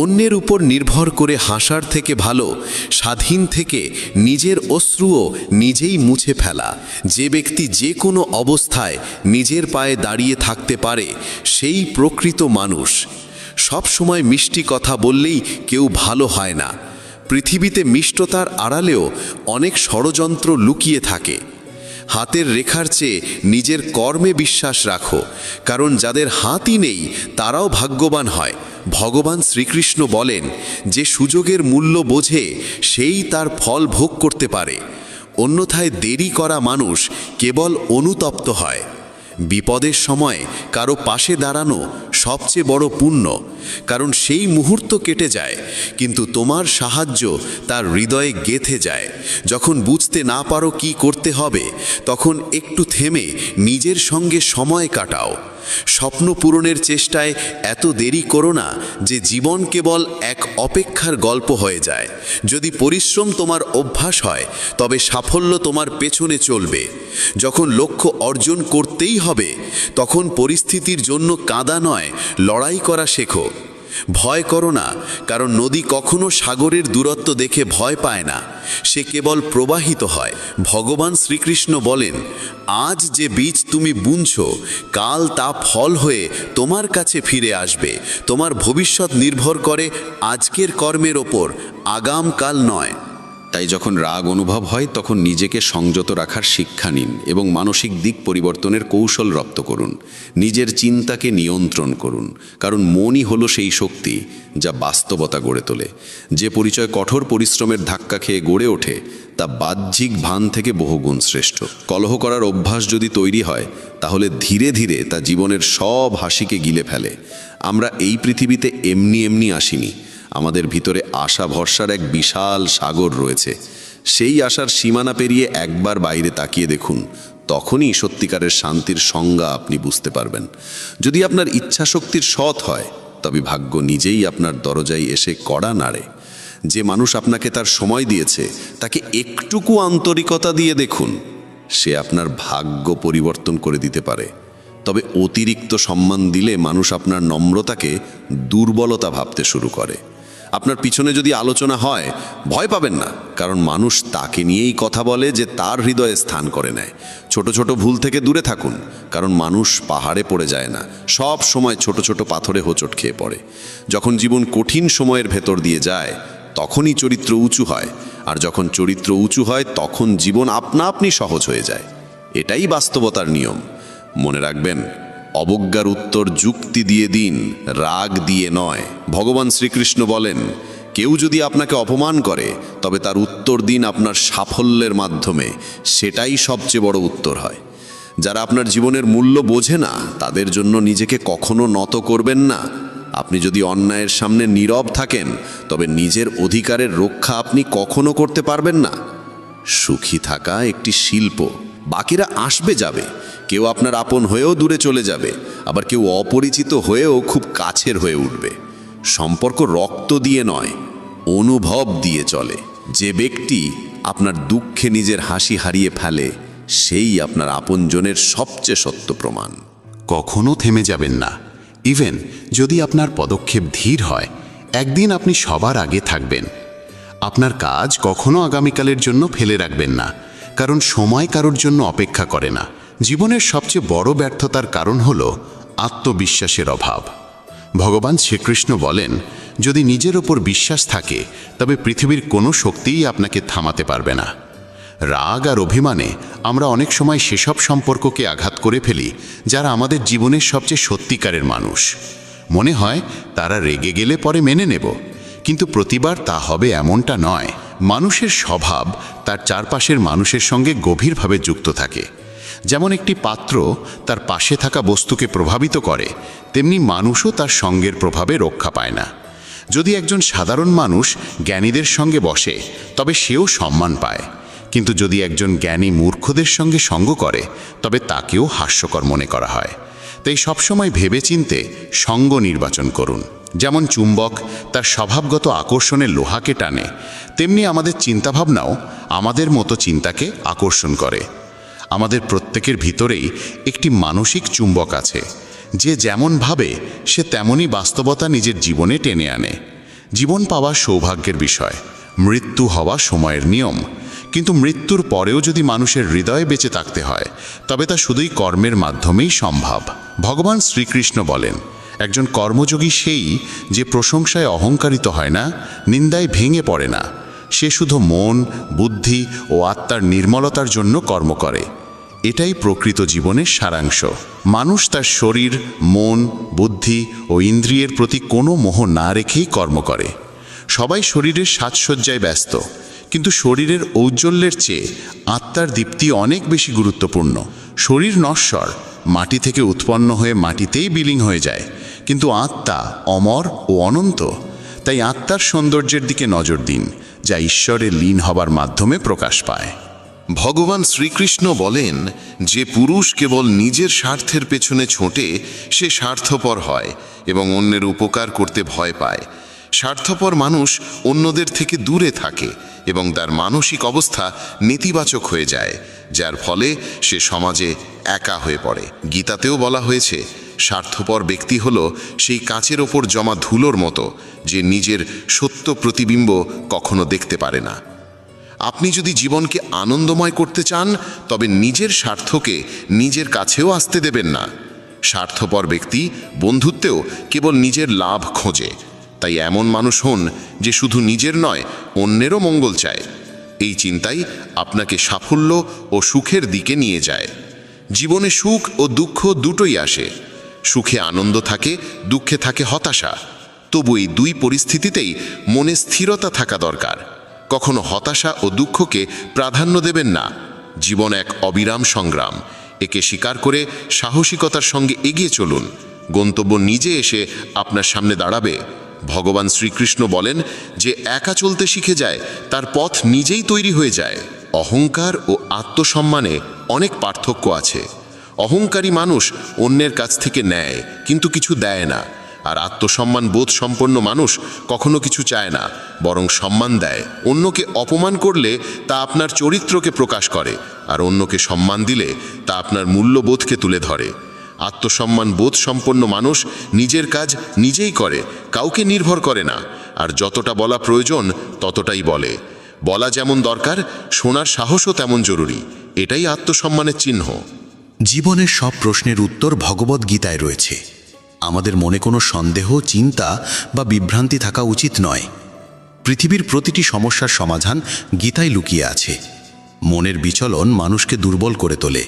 অন্যের উপর নির্ভর করে হাসার থেকে ভালো স্বাধীন থেকে নিজের অশ্রুও নিজেই মুছে ফেলা। যে ব্যক্তি যে কোনো অবস্থায় নিজের পায়ে দাঁড়িয়ে থাকতে পারে সেই প্রকৃত মানুষ। সব সময় মিষ্টি কথা বললেই কেউ ভালো হয় না। পৃথিবীতে মিষ্টতার আড়ালেও অনেক ষড়যন্ত্র লুকিয়ে থাকে। হাতের রেখার চেয়ে নিজের কর্মে বিশ্বাস রাখো, কারণ যাদের হাতই নেই তারাও ভাগ্যবান হয়। ভগবান শ্রীকৃষ্ণ বলেন, যে সুযোগের মূল্য বোঝে সেই তার ফল ভোগ করতে পারে, অন্যথায় দেরি করা মানুষ কেবল অনুতপ্ত হয়। বিপদের সময় কারো পাশে দাঁড়ানো সবচেয়ে বড় পুণ্য, কারণ সেই মুহূর্ত কেটে যায় কিন্তু তোমার সাহায্য তার হৃদয়ে গেঁথে যায়। যখন বুঝতে না পারো কি করতে হবে তখন একটু থেমে নিজের সঙ্গে সময় কাটাও। স্বপ্ন পূরণের চেষ্টায় এত দেরি করো না যে জীবন কেবল এক অপেক্ষার গল্প হয়ে যায়। যদি পরিশ্রম তোমার অভ্যাস হয় তবে সাফল্য তোমার পেছনে চলবে। যখন লক্ষ্য অর্জন করতেই হবে তখন পরিস্থিতির জন্য কাঁদা নয়, লড়াই করা শেখো। ভয় করো না, কারণ নদী কখনো সাগরের দূরত্ব দেখে ভয় পায় না, সে কেবল প্রবাহিত হয়। ভগবান শ্রীকৃষ্ণ বলেন, আজ যে বীজ তুমি বুনছো কাল তা ফল হয়ে তোমার কাছে ফিরে আসবে। তোমার ভবিষ্যৎ নির্ভর করে আজকের কর্মের ওপর, আগামকাল নয়। তাই যখন রাগ অনুভব হয় তখন নিজেকে সংযত রাখার শিক্ষা নিন এবং মানসিক দিক পরিবর্তনের কৌশল রপ্ত করুন। নিজের চিন্তাকে নিয়ন্ত্রণ করুন, কারণ মনই হলো সেই শক্তি যা বাস্তবতা গড়ে তোলে। যে পরিচয় কঠোর পরিশ্রমের ধাক্কা খেয়ে গড়ে ওঠে তা বাহ্যিক ভান থেকে বহুগুণ শ্রেষ্ঠ। কলহ করার অভ্যাস যদি তৈরি হয় তাহলে ধীরে ধীরে তা জীবনের সব হাসিকে গিলে ফেলে। আমরা এই পৃথিবীতে এমনি এমনি আসিনি, আমাদের ভিতরে আশা ভরসার এক বিশাল সাগর রয়েছে। সেই আশার সীমানা পেরিয়ে একবার বাইরে তাকিয়ে দেখুন, তখনই সত্যিকারের শান্তির সংজ্ঞা আপনি বুঝতে পারবেন। যদি আপনার ইচ্ছা শক্তির সৎ হয় তবে ভাগ্য নিজেই আপনার দরজায় এসে কড়া নাড়ে। যে মানুষ আপনাকে তার সময় দিয়েছে তাকে একটুকু আন্তরিকতা দিয়ে দেখুন, সে আপনার ভাগ্য পরিবর্তন করে দিতে পারে। তবে অতিরিক্ত সম্মান দিলে মানুষ আপনার নম্রতাকে দুর্বলতা ভাবতে শুরু করে। আপনার পিছনে যদি আলোচনা হয় ভয় পাবেন না, কারণ মানুষ তাকে নিয়েই কথা বলে যে তার হৃদয়ে স্থান করে নেয়। ছোট ছোট ভুল থেকে দূরে থাকুন, কারণ মানুষ পাহাড়ে পড়ে যায় না, সব সময় ছোট ছোট পাথরে হোঁচট খেয়ে পড়ে। যখন জীবন কঠিন সময়ের ভেতর দিয়ে যায় তখনই চরিত্র উঁচু হয়, আর যখন চরিত্র উঁচু হয় তখন জীবন আপনা আপনি সহজ হয়ে যায়। এটাই বাস্তবতার নিয়ম। মনে রাখবেন, অবজ্ঞার উত্তর যুক্তি দিয়ে দিন, রাগ দিয়ে নয়। ভগবান শ্রীকৃষ্ণ বলেন, কেউ যদি আপনাকে অপমান করে তবে তার উত্তর দিন আপনার সাফল্যের মাধ্যমে, সেটাই সবচেয়ে বড় উত্তর হয়। যারা আপনার জীবনের মূল্য বোঝে না তাদের জন্য নিজেকে কখনো নত করবেন না। আপনি যদি অন্যায়ের সামনে নীরব থাকেন তবে নিজের অধিকারের রক্ষা আপনি কখনো করতে পারবেন না। সুখী থাকা একটি শিল্প, বাকিরা আসবে যাবে, কেউ আপনার আপন হয়েও দূরে চলে যাবে, আবার কেউ অপরিচিত হয়েও খুব কাছের হয়ে উঠবে। সম্পর্ক রক্ত দিয়ে নয়, অনুভব দিয়ে চলে। যে ব্যক্তি আপনার দুঃখে নিজের হাসি হারিয়ে ফেলে সেই আপনার আপনজনের সবচেয়ে সত্য প্রমাণ। কখনো থেমে যাবেন না। ইভেন যদি আপনার পদক্ষেপ ধীর হয়, একদিন আপনি সবার আগে থাকবেন। আপনার কাজ কখনো আগামীকালের জন্য ফেলে রাখবেন না, কারণ সময় কারোর জন্য অপেক্ষা করে না। জীবনের সবচেয়ে বড় ব্যর্থতার কারণ হল আত্মবিশ্বাসের অভাব। ভগবান শ্রীকৃষ্ণ বলেন, যদি নিজের ওপর বিশ্বাস থাকে তবে পৃথিবীর কোনো শক্তিই আপনাকে থামাতে পারবে না। রাগ আর অভিমানে আমরা অনেক সময় সেসব সম্পর্ককে আঘাত করে ফেলি যারা আমাদের জীবনের সবচেয়ে সত্যিকারের মানুষ। মনে হয় তারা রেগে গেলে পরে মেনে নেব, কিন্তু প্রতিবার তা হবে এমনটা নয়। মানুষের স্বভাব তার চারপাশের মানুষের সঙ্গে গভীরভাবে যুক্ত থাকে। যেমন একটি পাত্র তার পাশে থাকা বস্তুকে প্রভাবিত করে, তেমনি মানুষও তার সঙ্গের প্রভাবে রক্ষা পায় না। যদি একজন সাধারণ মানুষ জ্ঞানীদের সঙ্গে বসে তবে সেও সম্মান পায়, কিন্তু যদি একজন জ্ঞানী মূর্খদের সঙ্গে সঙ্গ করে তবে তাকেও হাস্যকর মনে করা হয়। তাই সবসময় ভেবেচিন্তে সঙ্গ নির্বাচন করুন। যেমন চুম্বক তার স্বভাবগত আকর্ষণে লোহাকে টানে, তেমনি আমাদের চিন্তাভাবনাও আমাদের মতো চিন্তাকে আকর্ষণ করে। আমাদের প্রত্যেকের ভিতরেই একটি মানসিক চুম্বক আছে, যে যেমন ভাবে সে তেমনই বাস্তবতা নিজের জীবনে টেনে আনে। জীবন পাওয়া সৌভাগ্যের বিষয়, মৃত্যু হওয়া সময়ের নিয়ম। কিন্তু মৃত্যুর পরেও যদি মানুষের হৃদয়ে বেঁচে থাকতে হয় তবে তা শুধুই কর্মের মাধ্যমেই সম্ভব। ভগবান শ্রীকৃষ্ণ বলেন, একজন কর্মযোগী সেই যে প্রশংসায় অহংকারিত হয় না, নিন্দায় ভেঙে পড়ে না। সে শুধু মন, বুদ্ধি ও আত্মার নির্মলতার জন্য কর্ম করে। এটাই প্রকৃত জীবনের সারাংশ। মানুষ তার শরীর, মন, বুদ্ধি ও ইন্দ্রিয়ের প্রতি কোনো মোহ না রেখেই কর্ম করে। সবাই শরীরের সাজসজ্জায় ব্যস্ত, কিন্তু শরীরের ঔজ্জ্বল্যের চেয়ে আত্মার দীপ্তি অনেক বেশি গুরুত্বপূর্ণ। শরীর নশ্বর, মাটি থেকে উৎপন্ন হয়ে মাটিতেই বিলীন হয়ে যায়, কিন্তু আত্মা অমর ও অনন্ত। তাই আত্মার সৌন্দর্যের দিকে নজর দিন, যা ঈশ্বরে লীন হবার মাধ্যমে প্রকাশ পায়। ভগবান শ্রীকৃষ্ণ বলেন, যে পুরুষ কেবল নিজের স্বার্থের পেছনে ছোটে সে স্বার্থপর হয় এবং অন্যের উপকার করতে ভয় পায়। স্বার্থপর মানুষ অন্যদের থেকে দূরে থাকে এবং তার মানসিক অবস্থা নেতিবাচক হয়ে যায়, যার ফলে সে সমাজে একা হয়ে পড়ে। গীতাতেও বলা হয়েছে, স্বার্থপর ব্যক্তি হল সেই কাচের ওপর জমা ধুলোর মতো, যে নিজের সত্য প্রতিবিম্ব কখনো দেখতে পারে না। আপনি যদি জীবনকে আনন্দময় করতে চান তবে নিজের স্বার্থকে নিজের কাছেও আসতে দেবেন না। স্বার্থপর ব্যক্তি বন্ধুত্বেও কেবল নিজের লাভ খোঁজে। তাই এমন মানুষ হন যে শুধু নিজের নয়, অন্যেরও মঙ্গল চায়। এই চিন্তাই আপনাকে সাফল্য ও সুখের দিকে নিয়ে যায়। জীবনে সুখ ও দুঃখ দুটোই আসে। সুখে আনন্দ থাকে, দুঃখে থাকে হতাশা। তবু এই দুই পরিস্থিতিতেই মনে স্থিরতা থাকা দরকার। কখনো হতাশা ও দুঃখকে প্রাধান্য দেবেন না। জীবন এক অবিরাম সংগ্রাম। একে স্বীকার করে সাহসিকতার সঙ্গে এগিয়ে চলুন। গন্তব্য নিজে এসে আপনার সামনে দাঁড়াবে। ভগবান শ্রীকৃষ্ণ বলেন, যে একা চলতে শিখে যায় তার পথ নিজেই তৈরি হয়ে যায়। অহংকার ও আত্মসম্মানে অনেক পার্থক্য আছে। অহংকারী মানুষ অন্যের কাছ থেকে নেয় কিন্তু কিছু দেয় না, আর আত্মসম্মান বোধ সম্পন্ন মানুষ কখনো কিছু চায় না, বরং সম্মান দেয়। অন্যকে অপমান করলে তা আপনার চরিত্রকে প্রকাশ করে, আর অন্যকে সম্মান দিলে তা আপনার মূল্যবোধকে তুলে ধরে। আত্মসম্মান বোধ সম্পন্ন মানুষ নিজের কাজ নিজেই করে, কাউকে নির্ভর করে না, আর যতটা বলা প্রয়োজন ততটাই বলে। বলা যেমন দরকার, শোনার সাহসও তেমন জরুরি। এটাই আত্মসম্মানের চিহ্ন। জীবনের সব প্রশ্নের উত্তর ভগবদ্গীতায় রয়েছে। আমাদের মনে কোনো সন্দেহ, চিন্তা বা বিভ্রান্তি থাকা উচিত নয়। পৃথিবীর প্রতিটি সমস্যার সমাধান গীতায় লুকিয়ে আছে। মনের বিচলন মানুষকে দুর্বল করে তোলে,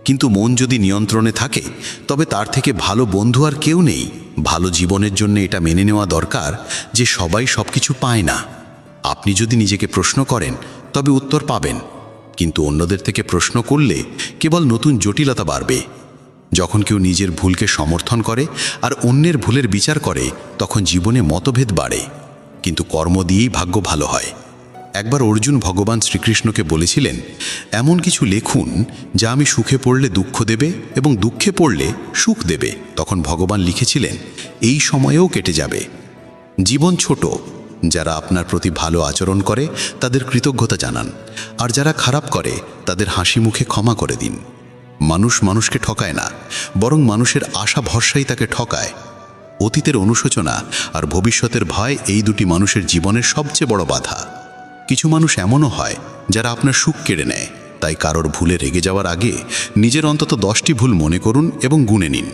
কিন্তু মন যদি নিয়ন্ত্রণে থাকে তবে তার থেকে ভালো বন্ধু আর কেউ নেই। ভালো জীবনের জন্য এটা মেনে নেওয়া দরকার যে সবাই সবকিছু পায় না। আপনি যদি নিজেকে প্রশ্ন করেন তবে উত্তর পাবেন, কিন্তু অন্যদের থেকে প্রশ্ন করলে কেবল নতুন জটিলতা বাড়বে। যখন কেউ নিজের ভুলকে সমর্থন করে আর অন্যের ভুলের বিচার করে তখন জীবনে মতভেদ বাড়ে, কিন্তু কর্ম দিয়েই ভাগ্য ভালো হয়। একবার অর্জুন ভগবান শ্রীকৃষ্ণকে বলেছিলেন, এমন কিছু লেখুন যা আমি সুখে পড়লে দুঃখ দেবে এবং দুঃখে পড়লে সুখ দেবে। তখন ভগবান লিখেছিলেন, এই সময়েও কেটে যাবে। জীবন ছোট। যারা আপনার প্রতি ভালো আচরণ করে তাদের কৃতজ্ঞতা জানান, আর যারা খারাপ করে তাদের হাসি মুখে ক্ষমা করে দিন। মানুষ মানুষকে ঠকায় না, বরং মানুষের আশা ভরসাই তাকে ঠকায়। অতীতের অনুশোচনা আর ভবিষ্যতের ভয় এই দুটি মানুষের জীবনের সবচেয়ে বড় বাধা। কিছু মানুষ এমনও হয় যারা আপনার সুখ কেড়ে নেয়। তাই কারোর ভুলে রেগে যাওয়ার আগে নিজের অন্তত 10টি ভুল মনে করুন এবং গুনে নিন।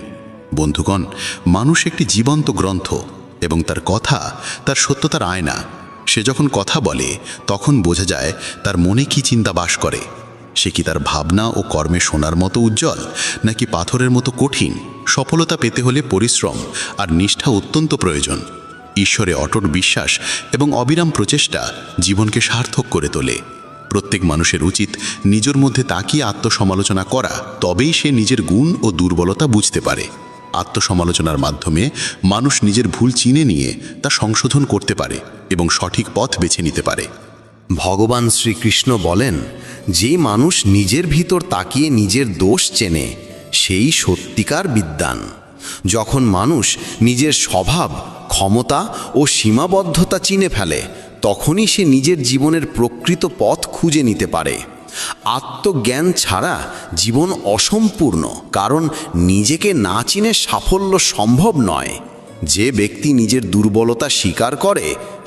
বন্ধুগণ, মানুষ একটি জীবন্ত গ্রন্থ এবং তার কথা তার সত্যতার আয়না। সে যখন কথা বলে তখন বোঝা যায় তার মনে কি চিন্তা বাস করে। সে কি তার ভাবনা ও কর্মে সোনার মতো উজ্জ্বল, নাকি পাথরের মতো কঠিন? সফলতা পেতে হলে পরিশ্রম আর নিষ্ঠা অত্যন্ত প্রয়োজন। ঈশ্বরে অটুট বিশ্বাস এবং অবিরাম প্রচেষ্টা জীবনকে সার্থক করে তোলে। প্রত্যেক মানুষের উচিত নিজের মধ্যে তাকিয়ে আত্মসমালোচনা করা, তবেই সে নিজের গুণ ও দুর্বলতা বুঝতে পারে। আত্মসমালোচনার মাধ্যমে মানুষ নিজের ভুল চিনে নিয়ে তা সংশোধন করতে পারে এবং সঠিক পথ বেছে নিতে পারে। ভগবান শ্রীকৃষ্ণ বলেন, যে মানুষ নিজের ভিতর তাকিয়ে নিজের দোষ চেনে সেই সত্যিকার বিদ্বান। যখন মানুষ নিজের স্বভাব, ক্ষমতা ও সীমাবদ্ধতা চিনে ফেলে, তখনই সে নিজের জীবনের প্রকৃত পথ খুঁজে নিতে পারে। আত্মজ্ঞান ছাড়া জীবন অসম্পূর্ণ, কারণ নিজেকে না চিনে সাফল্য সম্ভব নয়। যে ব্যক্তি নিজের দুর্বলতা স্বীকার করে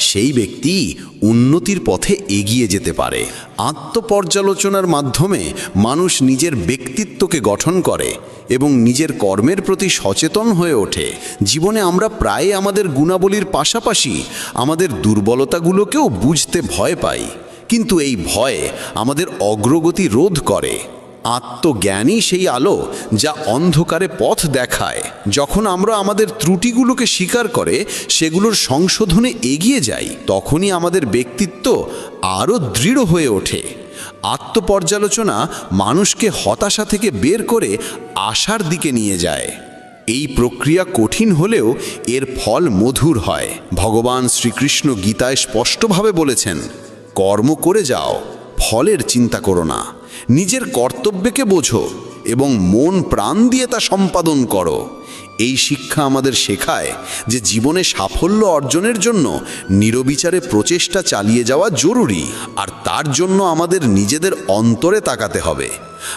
সেই ব্যক্তি উন্নতির পথে এগিয়ে যেতে পারে। আত্মপর্যালোচনার মাধ্যমে মানুষ নিজের ব্যক্তিত্বকে গঠন করে এবং নিজের কর্মের প্রতি সচেতন হয়ে ওঠে। জীবনে আমরা প্রায় আমাদের গুণাবলীর পাশাপাশি আমাদের দুর্বলতাগুলোকেও বুঝতে ভয় পাই, কিন্তু এই ভয় আমাদের অগ্রগতি রোধ করে। আত্মজ্ঞানই সেই আলো যা অন্ধকারে পথ দেখায়। যখন আমরা আমাদের ত্রুটিগুলোকে স্বীকার করে সেগুলোর সংশোধনে এগিয়ে যাই, তখনই আমাদের ব্যক্তিত্ব আরও দৃঢ় হয়ে ওঠে। আত্মপর্যালোচনা মানুষকে হতাশা থেকে বের করে আশার দিকে নিয়ে যায়। এই প্রক্রিয়া কঠিন হলেও এর ফল মধুর হয়। ভগবান শ্রীকৃষ্ণ গীতায় স্পষ্টভাবে বলেছেন, কর্ম করে যাও, ফলের চিন্তা করো না। নিজের কর্তব্যকে বোঝো এবং মন প্রাণ দিয়ে তা সম্পাদন করো। এই শিক্ষা আমাদের শেখায় যে জীবনে সাফল্য অর্জনের জন্য নিরবিচারে প্রচেষ্টা চালিয়ে যাওয়া জরুরি, আর তার জন্য আমাদের নিজেদের অন্তরে তাকাতে হবে।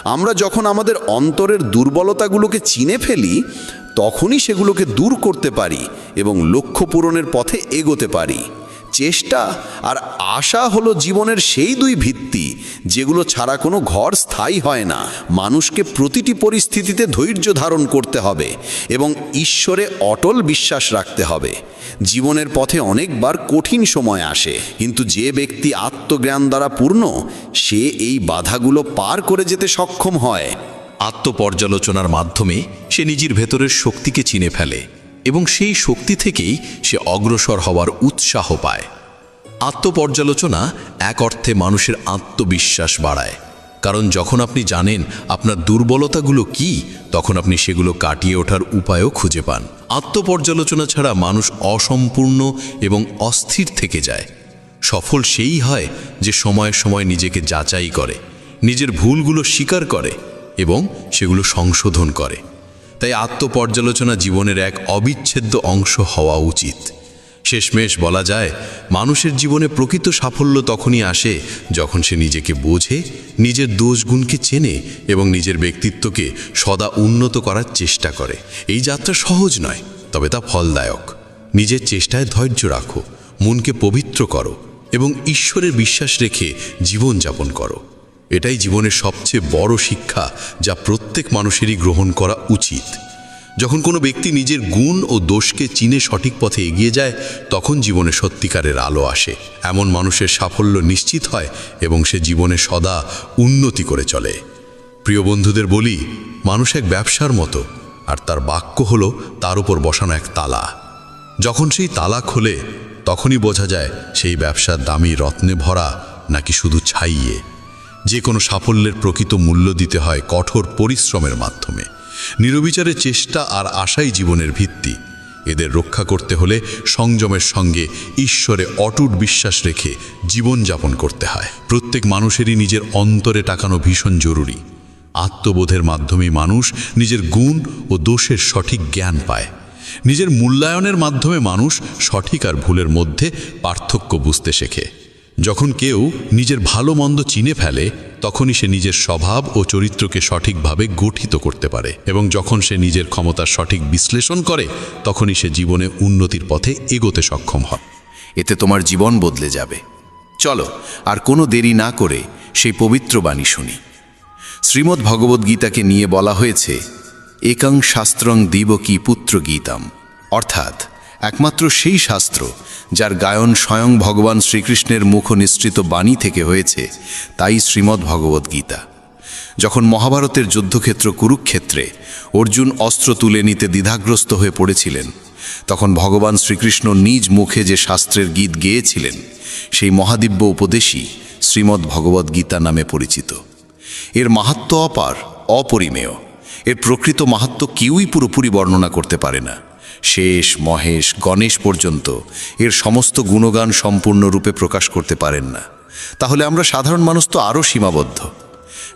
আমরা যখন আমাদের অন্তরের দুর্বলতাগুলোকে চিনে ফেলি, তখনই সেগুলোকে দূর করতে পারি এবং লক্ষ্য পূরণের পথে এগোতে পারি। চেষ্টা আর আশা হলো জীবনের সেই দুই ভিত্তি যেগুলো ছাড়া কোনো ঘর স্থায়ী হয় না। মানুষকে প্রতিটি পরিস্থিতিতে ধৈর্য ধারণ করতে হবে এবং ঈশ্বরে অটল বিশ্বাস রাখতে হবে। জীবনের পথে অনেকবার কঠিন সময় আসে, কিন্তু যে ব্যক্তি আত্মজ্ঞান দ্বারা পূর্ণ, সে এই বাধাগুলো পার করে যেতে সক্ষম হয়। আত্মপর্যালোচনার মাধ্যমে সে নিজের ভেতরের শক্তিকে চিনে ফেলে এবং সেই শক্তি থেকেই সে অগ্রসর হওয়ার উৎসাহ পায়। আত্মপর্যালোচনা এক অর্থে মানুষের আত্মবিশ্বাস বাড়ায়, কারণ যখন আপনি জানেন আপনার দুর্বলতাগুলো কি, তখন আপনি সেগুলো কাটিয়ে ওঠার উপায়ও খুঁজে পান। আত্মপর্যালোচনা ছাড়া মানুষ অসম্পূর্ণ এবং অস্থির থেকে যায়। সফল সেই হয় যে সময়ে সময়ে নিজেকে যাচাই করে, নিজের ভুলগুলো স্বীকার করে এবং সেগুলো সংশোধন করে। তাই আত্মপর্যালোচনা জীবনের এক অবিচ্ছেদ্য অংশ হওয়া উচিত। শেষমেশ বলা যায়, মানুষের জীবনে প্রকৃত সাফল্য তখনই আসে যখন সে নিজেকে বোঝে, নিজের দোষগুণকে চেনে এবং নিজের ব্যক্তিত্বকে সদা উন্নত করার চেষ্টা করে। এই যাত্রা সহজ নয়, তবে তা ফলদায়ক। নিজের চেষ্টায় ধৈর্য রাখো, মনকে পবিত্র করো এবং ঈশ্বরের বিশ্বাস রেখে জীবনযাপন করো। এটাই জীবনের সবচেয়ে বড় শিক্ষা যা প্রত্যেক মানুষেরই গ্রহণ করা উচিত। যখন কোনো ব্যক্তি নিজের গুণ ও দোষকে চিনে সঠিক পথে এগিয়ে যায়, তখন জীবনে সত্যিকারের আলো আসে। এমন মানুষের সাফল্য নিশ্চিত হয় এবং সে জীবনে সদা উন্নতি করে চলে। প্রিয় বন্ধুদের বলি, মানুষ এক ব্যবসার মতো, আর তার বাক্য হলো তার উপর বসানো এক তালা। যখন সেই তালা খোলে, তখনই বোঝা যায় সেই ব্যবসার দামি রত্নে ভরা নাকি শুধু ছাইয়ে। যে কোনো সাফল্যের প্রকৃত মূল্য দিতে হয় কঠোর পরিশ্রমের মাধ্যমে। নিরবিচারের চেষ্টা আর আশাই জীবনের ভিত্তি। এদের রক্ষা করতে হলে সংযমের সঙ্গে ঈশ্বরে অটুট বিশ্বাস রেখে জীবনযাপন করতে হয়। প্রত্যেক মানুষেরই নিজের অন্তরে তাকানো ভীষণ জরুরি। আত্মবোধের মাধ্যমেই মানুষ নিজের গুণ ও দোষের সঠিক জ্ঞান পায়। নিজের মূল্যায়নের মাধ্যমে মানুষ সঠিক আর ভুলের মধ্যে পার্থক্য বুঝতে শেখে। যখন কেউ নিজের ভালো মন্দ চিনে ফেলে তখনই সে নিজের স্বভাব ও চরিত্রকে সঠিকভাবে গঠিত করতে পারে, এবং যখন সে নিজের ক্ষমতার সঠিক বিশ্লেষণ করে তখনই সে জীবনে উন্নতির পথে এগোতে সক্ষম হয়। এতে তোমার জীবন বদলে যাবে। চলো আর কোনো দেরি না করে সেই পবিত্র বাণী শুনি। শ্রীমদ্ ভগবদ্গীতাকে নিয়ে বলা হয়েছে একং শাস্ত্রং দিবকী পুত্র গীতাম, অর্থাৎ একমাত্র সেই শাস্ত্র যার গায়ন স্বয়ং ভগবান শ্রীকৃষ্ণের মুখ নিঃসৃত বাণী থেকে হয়েছে, তাই শ্রীমদ্ ভগবদ্গীতা। যখন মহাভারতের যুদ্ধক্ষেত্র কুরুক্ষেত্রে অর্জুন অস্ত্র তুলে নিতে দ্বিধাগ্রস্ত হয়ে পড়েছিলেন, তখন ভগবান শ্রীকৃষ্ণ নিজ মুখে যে শাস্ত্রের গীত গেয়েছিলেন সেই মহাদিব্য উপদেশই শ্রীমদ্ ভগবদ্গীতা নামে পরিচিত। এর মাহাত্ম্য অপার, অপরিমেয়। এর প্রকৃত মাহাত্ম্য কেউই পুরোপুরি বর্ণনা করতে পারে না। শেষ, মহেশ, গণেশ পর্যন্ত এর সমস্ত গুণগান সম্পূর্ণরূপে প্রকাশ করতে পারেন না। তাহলে আমরা সাধারণ মানুষ তো আরও সীমাবদ্ধ।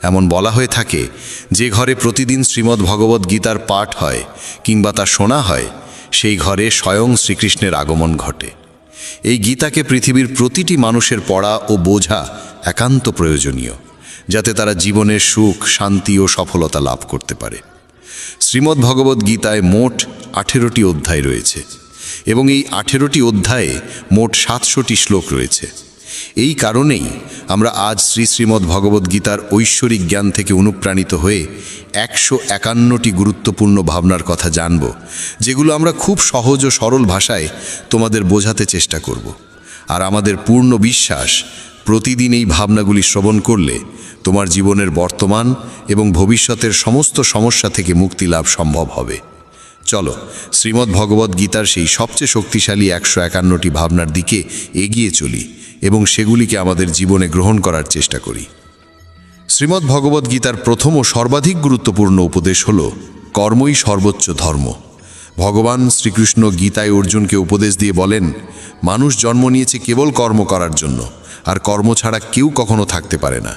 এমন বলা হয়ে থাকে, যে ঘরে প্রতিদিন শ্রীমদ্ ভগবদ্গীতার পাঠ হয় কিংবা তা শোনা হয়, সেই ঘরে স্বয়ং শ্রীকৃষ্ণের আগমন ঘটে। এই গীতাকে পৃথিবীর প্রতিটি মানুষের পড়া ও বোঝা একান্ত প্রয়োজনীয়, যাতে তারা জীবনের সুখ, শান্তি ও সফলতা লাভ করতে পারে। শ্রীমদ্ ভগবদ্গীতায় মোট 18টি অধ্যায় রয়েছে এবং এই 18টি অধ্যায়ে মোট 700টি শ্লোক রয়েছে। এই কারণেই আমরা আজ শ্রীমদ্ ভগবদ্গীতার ঐশ্বরিক জ্ঞান থেকে অনুপ্রাণিত হয়ে 151টি গুরুত্বপূর্ণ ভাবনার কথা জানব, যেগুলো আমরা খুব সহজ ও সরল ভাষায় তোমাদের বোঝাতে চেষ্টা করব। আর আমাদের পূর্ণ বিশ্বাস, প্রতিদিন এই ভাবনাগুলি শ্রবণ করলে তোমার জীবনের বর্তমান এবং ভবিষ্যতের সমস্ত সমস্যা থেকে মুক্তি লাভ সম্ভব হবে। চলো শ্রীমদ্ ভগবদ্গীতার সেই সবচেয়ে শক্তিশালী 151টি ভাবনার দিকে এগিয়ে চলি এবং সেগুলিকে আমাদের জীবনে গ্রহণ করার চেষ্টা করি। শ্রীমদ্ ভগবদ্গীতার প্রথম ও সর্বাধিক গুরুত্বপূর্ণ উপদেশ হল কর্মই সর্বোচ্চ ধর্ম। ভগবান শ্রীকৃষ্ণ গীতায় অর্জুনকে উপদেশ দিয়ে বলেন, মানুষ জন্ম নিয়েছে কেবল কর্ম করার জন্য, আর কর্ম ছাড়া কেউ কখনো থাকতে পারে না।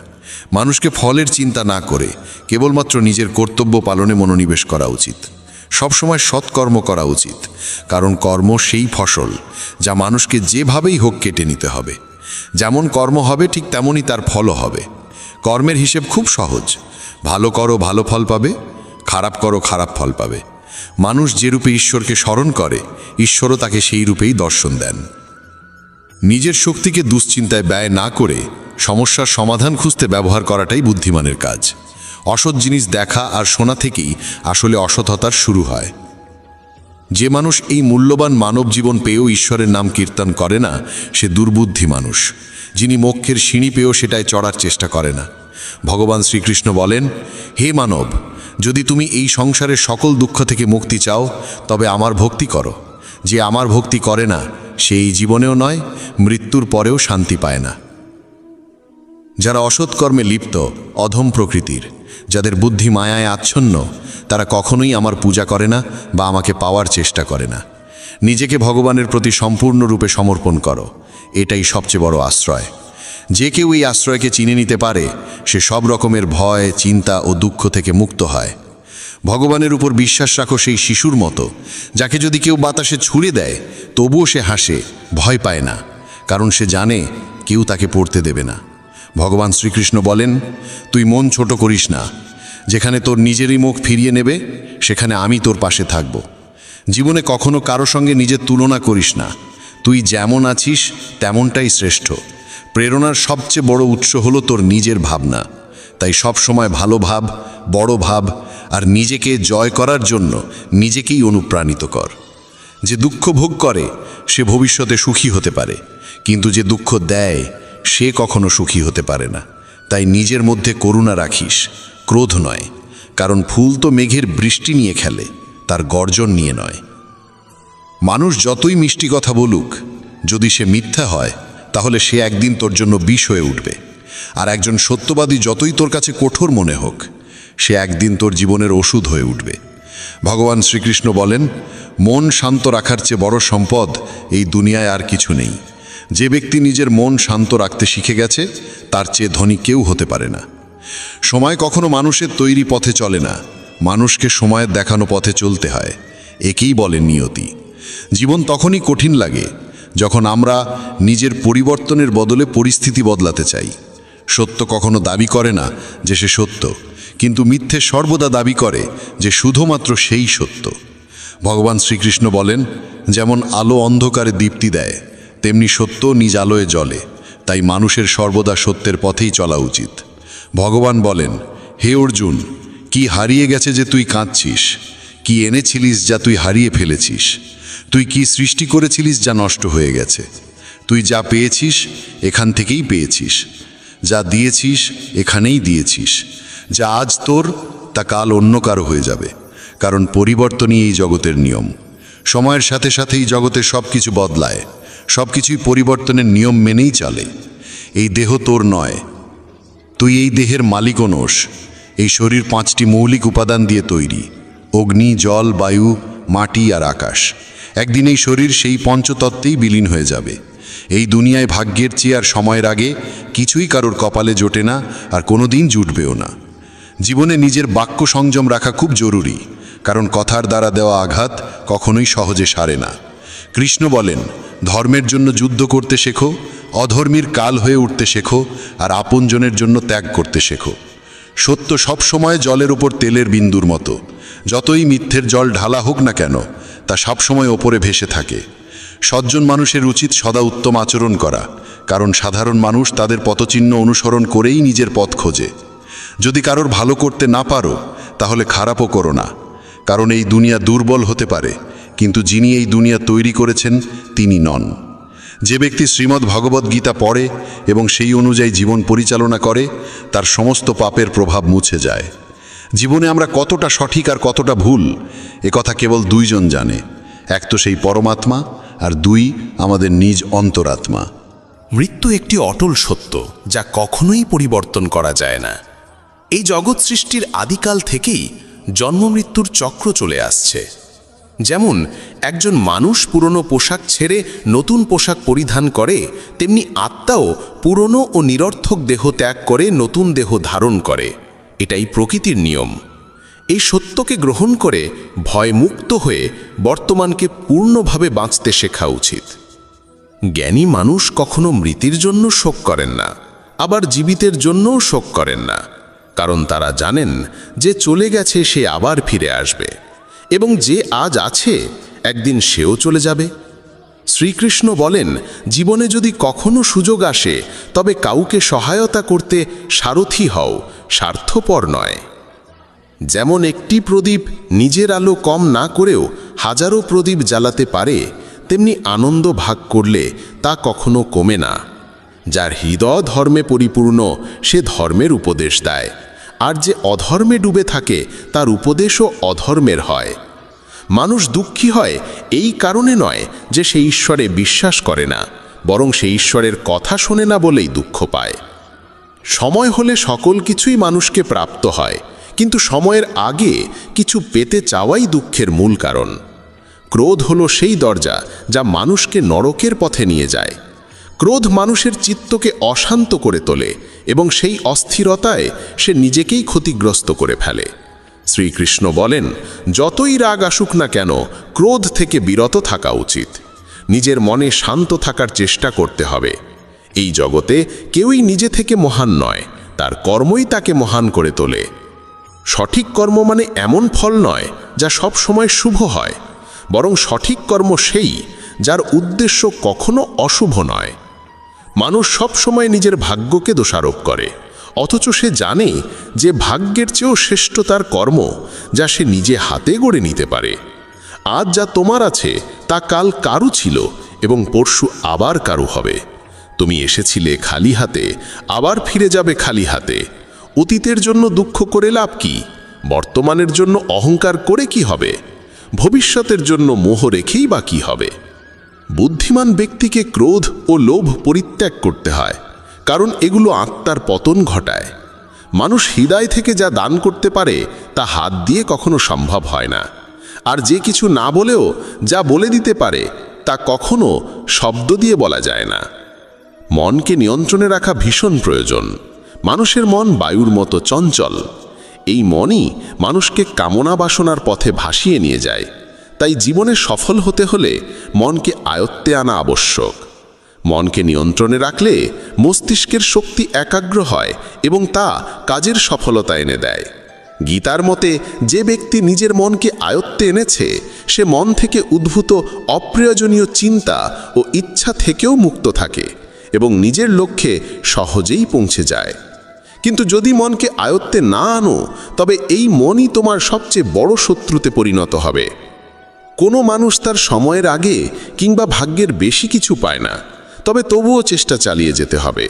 মানুষকে ফলের চিন্তা না করে কেবলমাত্র নিজের কর্তব্য পালনে মনোনিবেশ করা উচিত। সবসময় সৎকর্ম করা উচিত, কারণ কর্ম সেই ফসল যা মানুষকে যেভাবেই হোক কেটে নিতে হবে। যেমন কর্ম হবে ঠিক তেমনই তার ফলও হবে। কর্মের হিসেব খুব সহজ, ভালো করো ভালো ফল পাবে, খারাপ করো খারাপ ফল পাবে। মানুষ যে রূপে ঈশ্বরকে স্মরণ করে, ঈশ্বরও তাকে সেই রূপেই দর্শন দেন। নিজের শক্তিকে দুশ্চিন্তায় ব্যয় না করে সমস্যার সমাধান খুঁজতে ব্যবহার করাটাই বুদ্ধিমানের কাজ। অসৎ জিনিস দেখা আর শোনা থেকেই আসলে অসৎতার শুরু হয়। যে মানুষ এই মূল্যবান মানব জীবন পেয়েও ঈশ্বরের নাম কীর্তন করে না, সে দুর্বুদ্ধি মানুষ, যিনি মোক্ষের সিঁড়ি পেয়েও সেটায় চড়ার চেষ্টা করে না। ভগবান শ্রীকৃষ্ণ বলেন, হে মানব, যদি তুমি এই সংসারের সকল দুঃখ থেকে মুক্তি চাও তবে আমার ভক্তি করো। যে আমার ভক্তি করে না সে এই জীবনেও নয়, মৃত্যুর পরেও শান্তি পায় না। যারা অসৎ কর্মে লিপ্ত, অধম প্রকৃতির, যাদের বুদ্ধি মায়ায় আচ্ছন্ন, তারা কখনোই আমার পূজা করে না বা আমাকে পাওয়ার চেষ্টা করে না। নিজেকে ভগবানের প্রতি সম্পূর্ণরূপে সমর্পণ করো, এটাই সবচেয়ে বড় আশ্রয়। যে কেউ এই আশ্রয়কে চিনে নিতে পারে, সে সব রকমের ভয়, চিন্তা ও দুঃখ থেকে মুক্ত হয়। ভগবানের উপর বিশ্বাস রাখো সেই শিশুর মতো, যাকে যদি কেউ বাতাসে ছুঁড়ে দেয় তবুও সে হাসে, ভয় পায় না, কারণ সে জানে কেউ তাকে পড়তে দেবে না। ভগবান শ্রীকৃষ্ণ বলেন, তুই মন ছোট করিস না। যেখানে তোর নিজেরই মুখ ফিরিয়ে নেবে, সেখানে আমি তোর পাশে থাকব। জীবনে কখনো কারো সঙ্গে নিজের তুলনা করিস না। তুই যেমন আছিস তেমনটাই শ্রেষ্ঠ। প্রেরণার সবচেয়ে বড় উৎস হলো তোর নিজের ভাবনা। তাই সব সময় ভালো ভাব, বড় ভাব, আর নিজেকে জয় করার জন্য নিজেকেই অনুপ্রাণিত কর। যে দুঃখ ভোগ করে সে ভবিষ্যতে সুখী হতে পারে, কিন্তু যে দুঃখ দেয় সে কখনো সুখী হতে পারে না। তাই নিজের মধ্যে করুণা রাখিস, ক্রোধ নয়, কারণ ফুল তো মেঘের বৃষ্টি নিয়ে খেলে, তার গর্জন নিয়ে নয়। মানুষ যতই মিষ্টি কথা বলুক, যদি সে মিথ্যা হয় তাহলে সে একদিন তোর জন্য বিষ হয়ে উঠবে। আর একজন সত্যবাদী যতই তোর কাছে কঠোর মনে হোক, সে একদিন তোর জীবনের ওষুধ হয়ে উঠবে। ভগবান শ্রীকৃষ্ণ বলেন, মন শান্ত রাখার চেয়ে বড় সম্পদ এই দুনিয়ায় আর কিছু নেই। যে ব্যক্তি নিজের মন শান্ত রাখতে শিখে গেছে, তার চেয়ে ধনী কেউ হতে পারে না। সময় কখনো মানুষের তৈরি পথে চলে না, মানুষকে সময়ের দেখানো পথে চলতে হয়। একেই বলে নিয়তি। জীবন তখনই কঠিন লাগে যখন আমরা নিজের পরিবর্তনের বদলে পরিস্থিতি বদলাতে চাই। সত্য কখনো দাবি করে না যে সে সত্য, কিন্তু মিথ্যে সর্বদা দাবি করে যে শুধুমাত্র সেই সত্য। ভগবান শ্রীকৃষ্ণ বলেন, যেমন আলো অন্ধকারে দীপ্তি দেয়, তেমনি সত্য নিজ আলোয় জ্বলে। তাই মানুষের সর্বদা সত্যের পথেই চলা উচিত। ভগবান বলেন, হে অর্জুন, কি হারিয়ে গেছে যে তুই কাঁদছিস? কি এনেছিলিস যা তুই হারিয়ে ফেলেছিস? তুই কি সৃষ্টি করেছিলিস যা নষ্ট হয়ে গেছে? তুই যা পেয়েছিস এখান থেকেই পেয়েছিস, যা দিয়েছিস এখানেই দিয়েছিস। যা আজ তোর তা কাল অন্য কারো হয়ে যাবে, কারণ পরিবর্তনই এই জগতের নিয়ম। সময়ের সাথে সাথেই জগতে সব কিছু বদলায়, সব কিছুই পরিবর্তনের নিয়ম মেনেই চলে। এই দেহ তোর নয়, তুই এই দেহের মালিকও নোস। এই শরীর 5টি মৌলিক উপাদান দিয়ে তৈরি: অগ্নি, জল, বায়ু, মাটি আর আকাশ। একদিন এই শরীর সেই পঞ্চতত্ত্বেই বিলীন হয়ে যাবে। এই দুনিয়ায় ভাগ্যের চেয়ে আর সময়ের আগে কিছুই কারোর কপালে জোটে না, আর কোনোদিন জুটবেও না। জীবনে নিজের বাক্য সংযম রাখা খুব জরুরি, কারণ কথার দ্বারা দেওয়া আঘাত কখনোই সহজে সারে না। কৃষ্ণ বলেন, ধর্মের জন্য যুদ্ধ করতে শেখো, অধর্মীর কাল হয়ে উঠতে শেখো, আর আপনজনের জন্য ত্যাগ করতে শেখো। সত্য সবসময় জলের উপর তেলের বিন্দুর মতো। যতই মিথ্যের জল ঢালা হোক না কেন, তা সবসময় ওপরে ভেসে থাকে। সজ্জন মানুষের উচিত সদা উত্তম আচরণ করা, কারণ সাধারণ মানুষ তাদের পথচিহ্ন অনুসরণ করেই নিজের পথ খোঁজে। যদি কারোর ভালো করতে না পারো, তাহলে খারাপও করো না, কারণ এই দুনিয়া দুর্বল হতে পারে, কিন্তু যিনি এই দুনিয়া তৈরি করেছেন তিনি নন। যে ব্যক্তি শ্রীমদ্ ভগবদ্ গীতা পড়ে এবং সেই অনুযায়ী জীবন পরিচালনা করে, তার সমস্ত পাপের প্রভাব মুছে যায়। জীবনে আমরা কতটা সঠিক আর কতটা ভুল, কথা কেবল দুইজন জানে। এক তো সেই পরমাত্মা, আর দুই আমাদের নিজ অন্তরাত্মা। মৃত্যু একটি অটল সত্য, যা কখনোই পরিবর্তন করা যায় না। এই জগৎ সৃষ্টির আদিকাল থেকেই জন্ম মৃত্যুর চক্র চলে আসছে। যেমন একজন মানুষ পুরনো পোশাক ছেড়ে নতুন পোশাক পরিধান করে, তেমনি আত্মাও পুরনো ও নিরর্থক দেহ ত্যাগ করে নতুন দেহ ধারণ করে। এটাই প্রকৃতির নিয়ম। এই সত্যকে গ্রহণ করে ভয়মুক্ত হয়ে বর্তমানকে পূর্ণভাবে বাঁচতে শেখা উচিত। জ্ঞানী মানুষ কখনো মৃতের জন্য শোক করেন না, আবার জীবিতের জন্যও শোক করেন না, কারণ তারা জানেন যে চলে গেছে সে আবার ফিরে আসবে, এবং যে আজ আছে একদিন সেও চলে যাবে। শ্রীকৃষ্ণ বলেন, জীবনে যদি কখনো সুযোগ আসে, তবে কাউকে সহায়তা করতে সারথি হও, স্বার্থপর নয়। যেমন একটি প্রদীপ নিজের আলো কম না করেও হাজারো প্রদীপ জ্বালাতে পারে, তেমনি আনন্দ ভাগ করলে তা কখনো কমে না। যার হৃদয় ধর্মে পরিপূর্ণ, সে ধর্মের উপদেশ দেয়, আর যে অধর্মে ডুবে থাকে তার উপদেশও অধর্মের হয়। মানুষ দুঃখী হয় এই কারণে নয় যে সে ঈশ্বরে বিশ্বাস করে না, বরং সে ঈশ্বরের কথা শোনে না বলেই দুঃখ পায়। সময় হলে সকল কিছুই মানুষকে প্রাপ্ত হয়, কিন্তু সময়ের আগে কিছু পেতে চাওয়াই দুঃখের মূল কারণ। ক্রোধ হলো সেই দরজা যা মানুষকে নরকের পথে নিয়ে যায়। ক্রোধ মানুষের চিত্তকে অশান্ত করে তোলে এবং সেই অস্থিরতায় সে নিজেকেই ক্ষতিগ্রস্ত করে ফেলে। শ্রীকৃষ্ণ বলেন, যতই রাগ আসুক না কেন, ক্রোধ থেকে বিরত থাকা উচিত। নিজের মনে শান্ত থাকার চেষ্টা করতে হবে। এই জগতে কেউই নিজে থেকে মহান নয়, তার কর্মই তাকে মহান করে তোলে। সঠিক কর্ম মানে এমন ফল নয় যা সব সময় শুভ হয়, বরং সঠিক কর্ম সেই যার উদ্দেশ্য কখনো অশুভ নয়। মানুষ সব সময় নিজের ভাগ্যকে দোষারোপ করে, অথচ সে জানে যে ভাগ্যের চেয়েও শ্রেষ্ঠ তার কর্ম, যা সে নিজে হাতে গড়ে নিতে পারে। আজ যা তোমার আছে তা কাল কারু ছিল এবং পরশু আবার কারু হবে। তুমি এসেছিলে খালি হাতে, আবার ফিরে যাবে খালি হাতে। অতীতের জন্য দুঃখ করে লাভ কি? বর্তমানের জন্য অহংকার করে কি হবে? ভবিষ্যতের জন্য মোহ রেখেই বা কি হবে? বুদ্ধিমান ব্যক্তিকে ক্রোধ ও লোভ পরিত্যাগ করতে হয়, কারণ এগুলো আত্মার পতন ঘটায়। মানুষ হৃদয় থেকে যা দান করতে পারে তা হাত দিয়ে কখনো সম্ভব হয় না, আর যে কিছু না বলেও যা বলে দিতে পারে তা কখনো শব্দ দিয়ে বলা যায় না। মনকে নিয়ন্ত্রণে রাখা ভীষণ প্রয়োজন। মানুষের মন বায়ুর মতো চঞ্চল। এই মনই মানুষকে কামনা বাসনার পথে ভাসিয়ে নিয়ে যায়। তাই জীবনে সফল হতে হলে মনকে আয়ত্তে আনা আবশ্যক। মনকে নিয়ন্ত্রণে রাখলে মস্তিষ্কের শক্তি একাগ্র হয় এবং তা কাজের সফলতা এনে দেয়। গীতার মতে যে ব্যক্তি নিজের মনকে আয়ত্তে এনেছে সে মন থেকে উদ্ভূত অপ্রয়োজনীয় চিন্তা ও ইচ্ছা থেকেও মুক্ত থাকে এবং নিজের লক্ষ্যে সহজেই পৌঁছে যায়। কিন্তু যদি মনকে আয়ত্তে না আনো তবে এই মনই তোমার সবচেয়ে বড় শত্রুতে পরিণত হবে। কোনো মানুষ তার সময়ের আগে কিংবা ভাগ্যের বেশি কিছু পায় না, তবে তবুও চেষ্টা চালিয়ে যেতে হবে।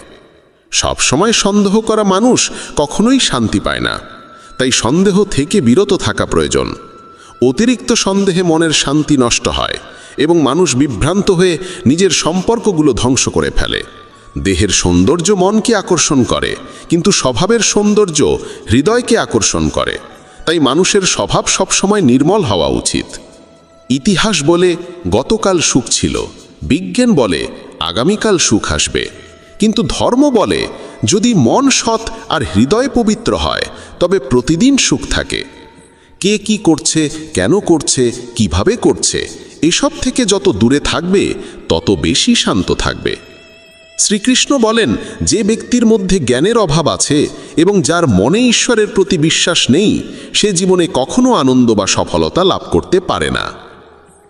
সবসময় সন্দেহ করা মানুষ কখনোই শান্তি পায় না, তাই সন্দেহ থেকে বিরত থাকা প্রয়োজন। অতিরিক্ত সন্দেহে মনের শান্তি নষ্ট হয় এবং মানুষ বিভ্রান্ত হয়ে নিজের সম্পর্কগুলো ধ্বংস করে ফেলে। দেহের সৌন্দর্য মনকে আকর্ষণ করে, কিন্তু স্বভাবের সৌন্দর্য হৃদয়কে আকর্ষণ করে। তাই মানুষের স্বভাব সবসময় নির্মল হওয়া উচিত। ইতিহাস বলে গতকাল সুখ ছিল, বিজ্ঞান বলে আগামীকাল সুখ আসবে, কিন্তু ধর্ম বলে যদি মন সৎ আর হৃদয় পবিত্র হয় তবে প্রতিদিন সুখ থাকে। কে কি করছে, কেন করছে, কিভাবে করছে, এসব থেকে যত দূরে থাকবে তত বেশি শান্ত থাকবে। শ্রীকৃষ্ণ বলেন, যে ব্যক্তির মধ্যে জ্ঞানের অভাব আছে এবং যার মনে ঈশ্বরের প্রতি বিশ্বাস নেই সে জীবনে কখনো আনন্দ বা সফলতা লাভ করতে পারে না।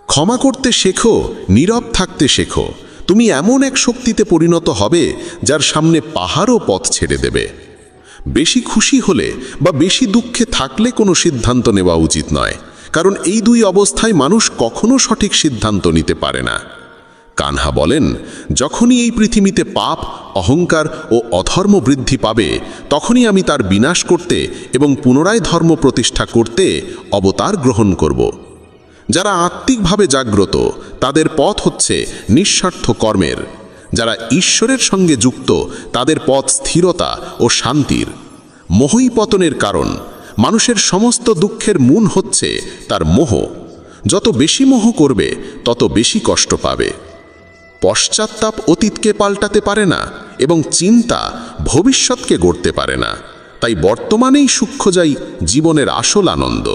ক্ষমা করতে শেখো, নীরব থাকতে শেখো, তুমি এমন এক শক্তিতে পরিণত হবে যার সামনে পাহাড়ও পথ ছেড়ে দেবে। বেশি খুশি হলে বা বেশি দুঃখে থাকলে কোনো সিদ্ধান্ত নেওয়া উচিত নয়, কারণ এই দুই অবস্থায় মানুষ কখনো সঠিক সিদ্ধান্ত নিতে পারে না। কানহা বলেন, যখনই এই পৃথিবীতে পাপ, অহংকার ও অধর্ম বৃদ্ধি পাবে তখনই আমি তার বিনাশ করতে এবং পুনরায় ধর্ম প্রতিষ্ঠা করতে অবতার গ্রহণ করব। যারা আত্মিকভাবে জাগ্রত তাদের পথ হচ্ছে নিঃস্বার্থ কর্মের। যারা ঈশ্বরের সঙ্গে যুক্ত তাদের পথ স্থিরতা ও শান্তির। মোহই পতনের কারণ। মানুষের সমস্ত দুঃখের মূল হচ্ছে তার মোহ। যত বেশি মোহ করবে তত বেশি কষ্ট পাবে। পশ্চাত্তাপ অতীতকে পাল্টাতে পারে না এবং চিন্তা ভবিষ্যৎকে গড়তে পারে না। তাই বর্তমানেই সূক্ষ্ম যাই জীবনের আসল আনন্দ।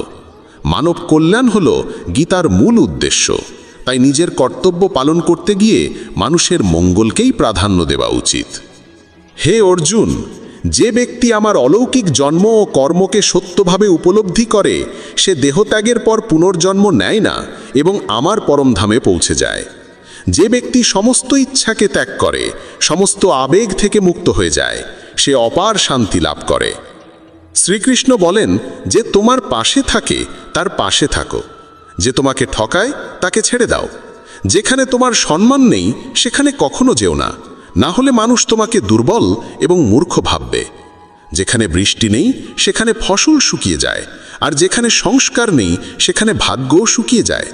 মানব কল্যাণ হল গীতার মূল উদ্দেশ্য। তাই নিজের কর্তব্য পালন করতে গিয়ে মানুষের মঙ্গলকেই প্রাধান্য দেওয়া উচিত। হে অর্জুন, যে ব্যক্তি আমার অলৌকিক জন্ম ও কর্মকে সত্যভাবে উপলব্ধি করে সে দেহত্যাগের পর পুনর্জন্ম নেয় না এবং আমার পরমধামে পৌঁছে যায়। যে ব্যক্তি সমস্ত ইচ্ছাকে ত্যাগ করে, সমস্ত আবেগ থেকে মুক্ত হয়ে যায়, সে অপার শান্তি লাভ করে। শ্রীকৃষ্ণ বলেন, যে তোমার পাশে থাকে তার পাশে থাকো, যে তোমাকে ঠকায় তাকে ছেড়ে দাও। যেখানে তোমার সম্মান নেই সেখানে কখনো যেও না, না হলে মানুষ তোমাকে দুর্বল এবং মূর্খ ভাববে। যেখানে বৃষ্টি নেই সেখানে ফসল শুকিয়ে যায়, আর যেখানে সংস্কার নেই সেখানে ভাগ্যও শুকিয়ে যায়।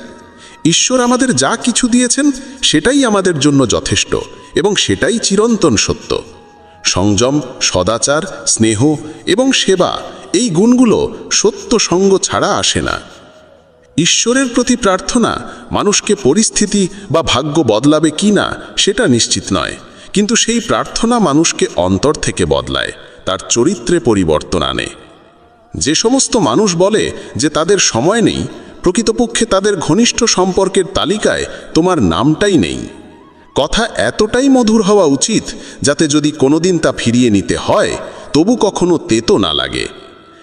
ঈশ্বর আমাদের যা কিছু দিয়েছেন সেটাই আমাদের জন্য যথেষ্ট এবং সেটাই চিরন্তন সত্য। সংযম, সদাচার, স্নেহ এবং সেবা, এই গুণগুলো সত্য সঙ্গ ছাড়া আসে না। ঈশ্বরের প্রতি প্রার্থনা মানুষকে পরিস্থিতি বা ভাগ্য বদলাবে কি না সেটা নিশ্চিত নয়, কিন্তু সেই প্রার্থনা মানুষকে অন্তর থেকে বদলায়, তার চরিত্রে পরিবর্তন আনে। যে সমস্ত মানুষ বলে যে তাদের সময় নেই, প্রকৃতপক্ষে তাদের ঘনিষ্ঠ সম্পর্কের তালিকায় তোমার নামটাই নেই। কথা এতটাই মধুর হওয়া উচিত যাতে যদি কোনোদিন তা ফিরিয়ে নিতে হয় তবু কখনো তেতো না লাগে।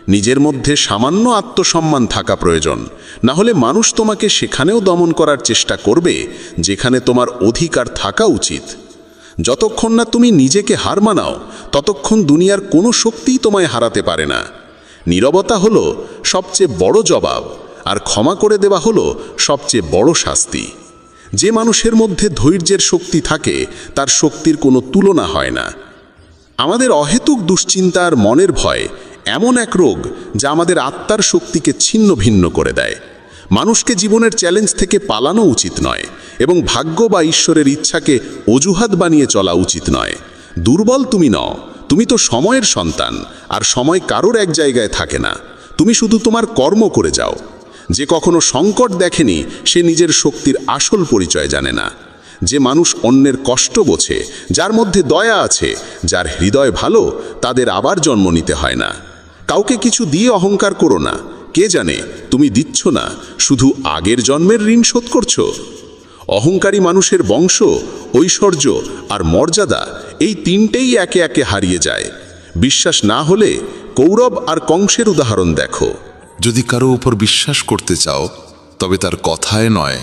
নিজের মধ্যে সামান্য আত্মসম্মান থাকা প্রয়োজন, না হলে মানুষ তোমাকে সেখানেও দমন করার চেষ্টা করবে যেখানে তোমার অধিকার থাকা উচিত। যতক্ষণ না তুমি নিজেকে হার মানাও ততক্ষণ দুনিয়ার কোনো শক্তিই তোমায় হারাতে পারে না। নীরবতা হলো সবচেয়ে বড় জবাব, আর ক্ষমা করে দেওয়া হলো সবচেয়ে বড় শাস্তি। যে মানুষের মধ্যে ধৈর্যের শক্তি থাকে তার শক্তির কোনো তুলনা হয় না। আমাদের অহেতুক দুশ্চিন্তা আর মনের ভয় এমন এক রোগ যা আমাদের আত্মার শক্তিকে ছিন্ন ভিন্ন করে দেয়। মানুষকে জীবনের চ্যালেঞ্জ থেকে পালানো উচিত নয় এবং ভাগ্য বা ঈশ্বরের ইচ্ছাকে অজুহাত বানিয়ে চলা উচিত নয়। দুর্বল তুমি নও, তুমি তো সময়ের সন্তান, আর সময় কারোর এক জায়গায় থাকে না। তুমি শুধু তোমার কর্ম করে যাও। যে কখনো সংকট দেখেনি সে নিজের শক্তির আসল পরিচয় জানে না। যে মানুষ অন্যের কষ্ট বোঝে, যার মধ্যে দয়া আছে, যার হৃদয় ভালো, তাদের আবার জন্ম নিতে হয় না। কাউকে কিছু দিয়ে অহংকার করো না, কে জানে তুমি দিচ্ছ না, শুধু আগের জন্মের ঋণ শোধ করছো। অহংকারী মানুষের বংশ, ঐশ্বর্য আর মর্যাদা এই তিনটেই একে একে হারিয়ে যায়। বিশ্বাস না হলে কৌরব আর কংসের উদাহরণ দেখো। যদি কারো উপর বিশ্বাস করতে চাও তবে তার কথায় নয়,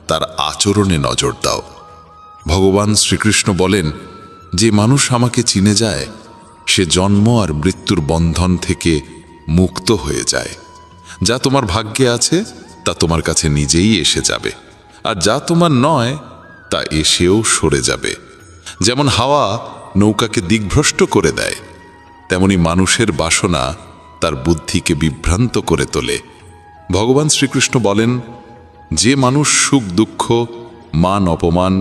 তার আচরণে নজর দাও। ভগবান শ্রীকৃষ্ণ বলেন, যে মানুষ আমাকে চিনে যায় সে জন্ম আর মৃত্যুর বন্ধন থেকে মুক্ত হয়ে যায়। যা তোমার ভাগ্যে আছে তা তোমার কাছে নিজেই এসে যাবে, আর যা তোমার নয় তা এসেও সরে যাবে। যেমন হাওয়া নৌকাকে দিকভ্রষ্ট করে দেয়, তেমনি মানুষের বাসনা তার বুদ্ধিকে বিভ্রান্ত করে তোলে। ভগবান শ্রীকৃষ্ণ বলেন, যে মানুষ সুখ দুঃখ মান অপমান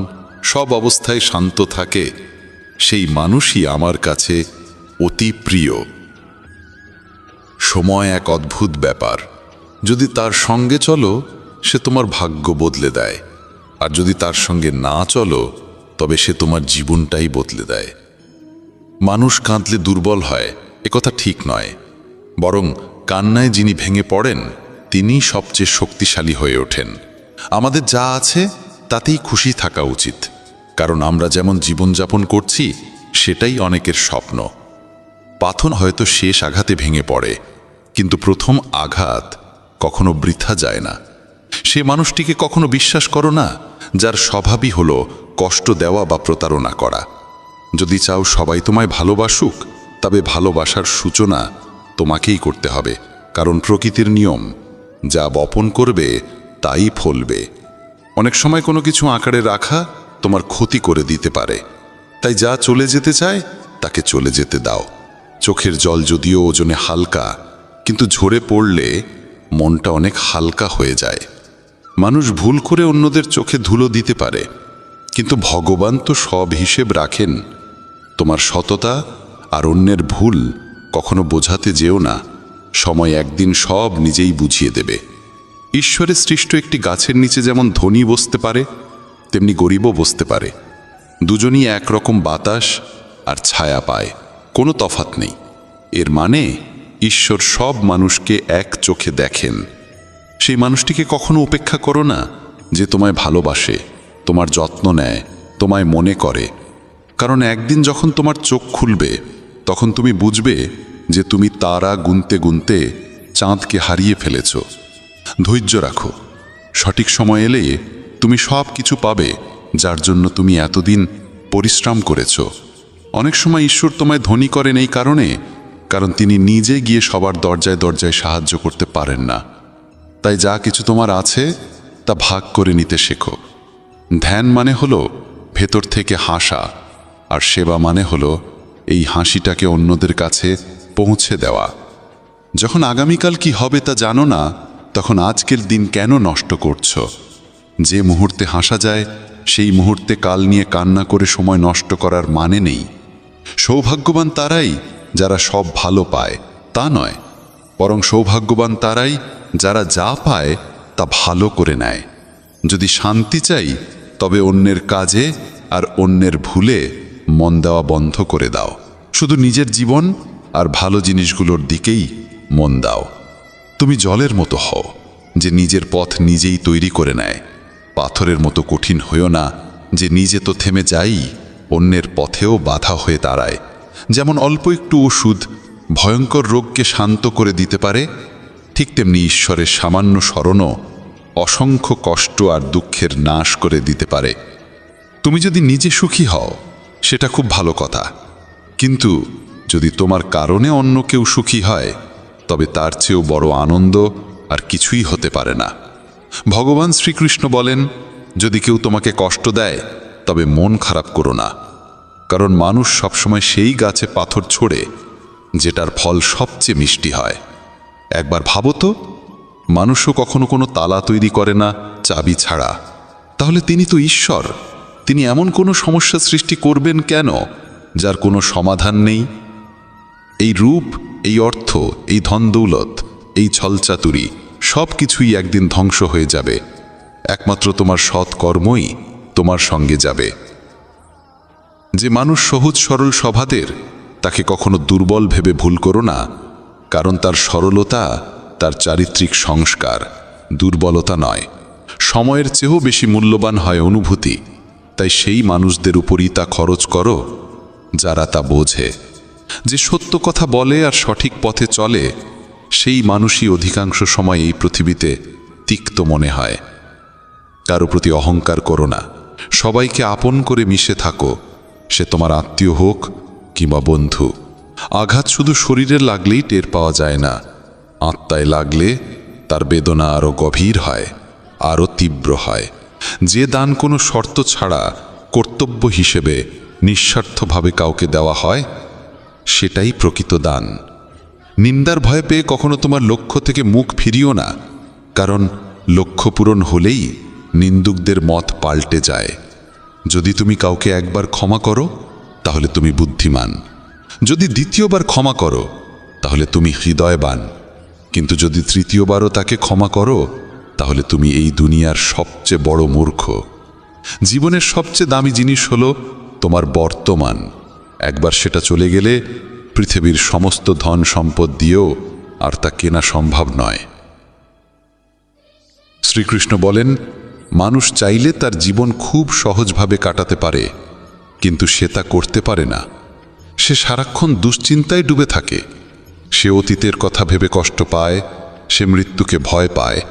সব অবস্থায় শান্ত থাকে সেই মানুষই আমার কাছে অতি প্রিয়। সময় এক অদ্ভুত ব্যাপার, যদি তার সঙ্গে চলো সে তোমার ভাগ্য বদলে দেয়, আর যদি তার সঙ্গে না চলো তবে সে তোমার জীবনটাই বদলে দেয়। মানুষ কাঁদলে দুর্বল হয় একথা ঠিক নয়, বরং কান্নায় যিনি ভেঙে পড়েন তিনিই সবচেয়ে শক্তিশালী হয়ে ওঠেন। আমাদের যা আছে তাতেই খুশি থাকা উচিত, কারণ আমরা যেমন জীবনযাপন করছি সেটাই অনেকের স্বপ্ন। পাথর হয়তো শেষ আঘাতে ভেঙে পড়ে, কিন্তু প্রথম আঘাত কখনো বৃথা যায় না। সে মানুষটিকে কখনো বিশ্বাস করো না যার স্বভাবই হলো কষ্ট দেওয়া বা প্রতারণা করা। যদি চাও সবাই তোমায় ভালোবাসুক, তবে ভালোবাসার সূচনা তোমাকেই করতে হবে, কারণ প্রকৃতির নিয়ম, যা বপন করবে তাই ফলবে। অনেক সময় কোনো কিছু আঁকড়ে রাখা তোমার ক্ষতি করে দিতে পারে, তাই যা চলে যেতে চায় তাকে চলে যেতে দাও। চোখের জল যদিও ওজনে হালকা, কিন্তু ঝরে পড়লে মনটা অনেক হালকা হয়ে যায়। মানুষ ভুল করে অন্যদের চোখে ধুলো দিতে পারে, কিন্তু ভগবান তো সব হিসেব রাখেন। তোমার সততা আর অন্যের ভুল কখনো বোঝাতে যেও না, সময় একদিন সব নিজেই বুঝিয়ে দেবে। ঈশ্বরের সৃষ্ট একটি গাছের নিচে যেমন ধনী বসতে পারে তেমনি গরিবও বসতে পারে। দুজনই একরকম বাতাস আর ছায়া পায়, কোনো তফাৎ নেই। এর মানে ঈশ্বর সব মানুষকে এক চোখে দেখেন। সেই মানুষটিকে কখনো উপেক্ষা করো না যে তোমায় ভালোবাসে, তোমার যত্ন নেয়, তোমায় মনে করে, কারণ একদিন যখন তোমার চোখ খুলবে তখন তুমি বুঝবে যে তুমি তারা গুনতে গুনতে চাঁদকে হারিয়ে ফেলেছ। ধৈর্য রাখো, সঠিক সময় এলে তুমি সব কিছু পাবে যার জন্য তুমি এতদিন পরিশ্রম করেছ। অনেক সময় ঈশ্বর তোমায় ধনী করেন এই কারণ তিনি নিজে গিয়ে সবার দরজায় দরজায় সাহায্য করতে পারেন না। তাই যা কিছু তোমার আছে তা ভাগ করে নিতে শেখো। ধ্যান মানে হলো ভেতর থেকে হাসা, আর সেবা মানে হলো এই হাসিটাকে অন্যদের কাছে পৌঁছে দেওয়া। যখন আগামীকাল কি হবে তা জানো না, তখন আজকের দিন কেন নষ্ট করছো? যে মুহূর্তে হাসা যায় সেই মুহূর্তে কাল নিয়ে কান্না করে সময় নষ্ট করার মানে নেই। সৌভাগ্যবান তারাই যারা সব ভালো পায় তা নয়, বরং সৌভাগ্যবান তারাই যারা যা পায় তা ভালো করে নেয়। যদি শান্তি চাই তবে অন্যের কাজে আর অন্যের ভুলে মন দেওয়া বন্ধ করে দাও। শুধু নিজের জীবন আর ভালো জিনিসগুলোর দিকেই মন দাও। তুমি জলের মতো হও যে নিজের পথ নিজেই তৈরি করে নেয়। পাথরের মতো কঠিন হইও না যে নিজে তো থেমে যাই, অন্যের পথেও বাধা হয়ে দাঁড়ায়। যেমন অল্প একটু ওষুধ ভয়ঙ্কর রোগকে শান্ত করে দিতে পারে, ঠিক তেমনি ঈশ্বরের সামান্য স্মরণও অসংখ্য কষ্ট আর দুঃখের নাশ করে দিতে পারে। তুমি যদি নিজে সুখী হও সেটা খুব ভালো কথা, কিন্তু যদি তোমার কারণে অন্য কেউ সুখী হয় তবে তার চেয়েও বড় আনন্দ আর কিছুই হতে পারে না। ভগবান শ্রীকৃষ্ণ বলেন, যদি কেউ তোমাকে কষ্ট দেয় তবে মন খারাপ করো না, কারণ মানুষ সবসময় সেই গাছে পাথর ছোড়ে যেটার ফল সবচেয়ে মিষ্টি হয়। একবার ভাবো তো, মানুষও কখনো কোনো তালা তৈরি করে না চাবি ছাড়া, তাহলে তিনি তো ঈশ্বর। তিনি এমন কোনো সমস্যা সৃষ্টি করবেন কেন যার কোনো সমাধান নেই? এই রূপ, এই অর্থ, এই ধনদৌলত, এই ছলচাতুরি সব কিছুই একদিন ধ্বংস হয়ে যাবে। একমাত্র তোমার সৎ কর্মই তোমার সঙ্গে যাবে। যে মানুষ সহজ সরল স্বভাবের তাকে কখনো দুর্বল ভেবে ভুল করো না, কারণ তার সরলতা তার চারিত্রিক সংস্কার, দুর্বলতা নয়। সময়ের চেয়েও বেশি মূল্যবান হয় অনুভূতি। তাই সেই মানুষদের উপরই তা খরচ করো যারা তা বোঝে। যে সত্য কথা বলে আর সঠিক পথে চলে, সেই মানুষই অধিকাংশ সময় এই পৃথিবীতে তিক্ত মনে হয়। কারো প্রতি অহংকার করো না, সবাইকে আপন করে মিশে থাকো, সে তোমার আত্মীয় হোক কিংবা বন্ধু। আঘাত শুধু শরীরে লাগলেই টের পাওয়া যায় না, আত্মায় লাগলে তার বেদনা আরও গভীর হয়, আরও তীব্র হয়। যে দান কোনো শর্ত ছাড়া কর্তব্য হিসেবে নিঃস্বার্থভাবে কাউকে দেওয়া হয়, সেটাই প্রকৃত দান। নিন্দার ভয় পেয়ে কখনো তোমার লক্ষ্য থেকে মুখ ফিরিও না, কারণ লক্ষ্য পূরণ হলেই নিন্দুকদের মত পাল্টে যায়। যদি তুমি কাউকে একবার ক্ষমা করো, তাহলে তুমি বুদ্ধিমান। যদি দ্বিতীয়বার ক্ষমা করো, তাহলে তুমি হৃদয়বান। কিন্তু যদি তৃতীয়বারও তাকে ক্ষমা করো, তাহলে তুমি এই দুনিয়ার সবচেয়ে বড় মূর্খ। জীবনের সবচেয়ে দামি জিনিস হলো তোমার বর্তমান। একবার সেটা চলে গেলে পৃথিবীর সমস্ত ধন সম্পদ দিয়েও আর তা কেনা সম্ভব নয়। শ্রীকৃষ্ণ বলেন, মানুষ চাইলে তার জীবন খুব সহজভাবে কাটাতে পারে, কিন্তু সে তা করতে পারে না। সে সারাক্ষণ দুশ্চিন্তায় ডুবে থাকে। সে অতীতের কথা ভেবে কষ্ট পায়, সে মৃত্যুকে ভয় পায়।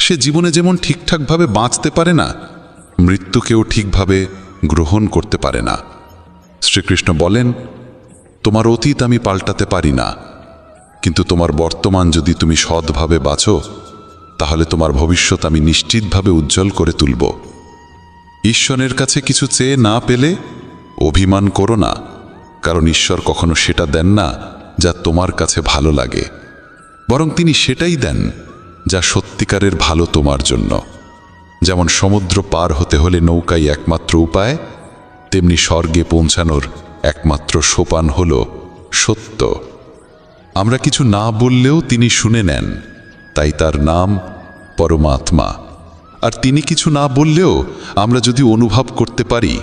সে জীবনে যেমন ঠিকঠাকভাবে বাঁচতে পারে না, মৃত্যুকেও ঠিকভাবে গ্রহণ করতে পারে না। শ্রীকৃষ্ণ বলেন, তোমার অতীত আমি পাল্টাতে পারি না, কিন্তু তোমার বর্তমান যদি তুমি সৎভাবে বাঁচো, তাহলে তোমার ভবিষ্যৎ আমি নিশ্চিতভাবে উজ্জ্বল করে তুলব। ঈশ্বরের কাছে কিছু চেয়ে না পেলে অভিমান করো না, কারণ ঈশ্বর কখনো সেটা দেন না যা তোমার কাছে ভালো লাগে, বরং তিনি সেটাই দেন যা সত্যিকারের ভালো তোমার জন্য। যেমন সমুদ্র পার হতে হলে নৌকাই একমাত্র উপায়, তেমনি স্বর্গে পৌঁছানোর একমাত্র সোপান হল সত্য। আমরা কিছু না বললেও তিনি শুনে নেন, তাই তার নাম পরমাত্মা। আর তিনি কিছু না বললেও আমরা যদি অনুভব করতে পারি,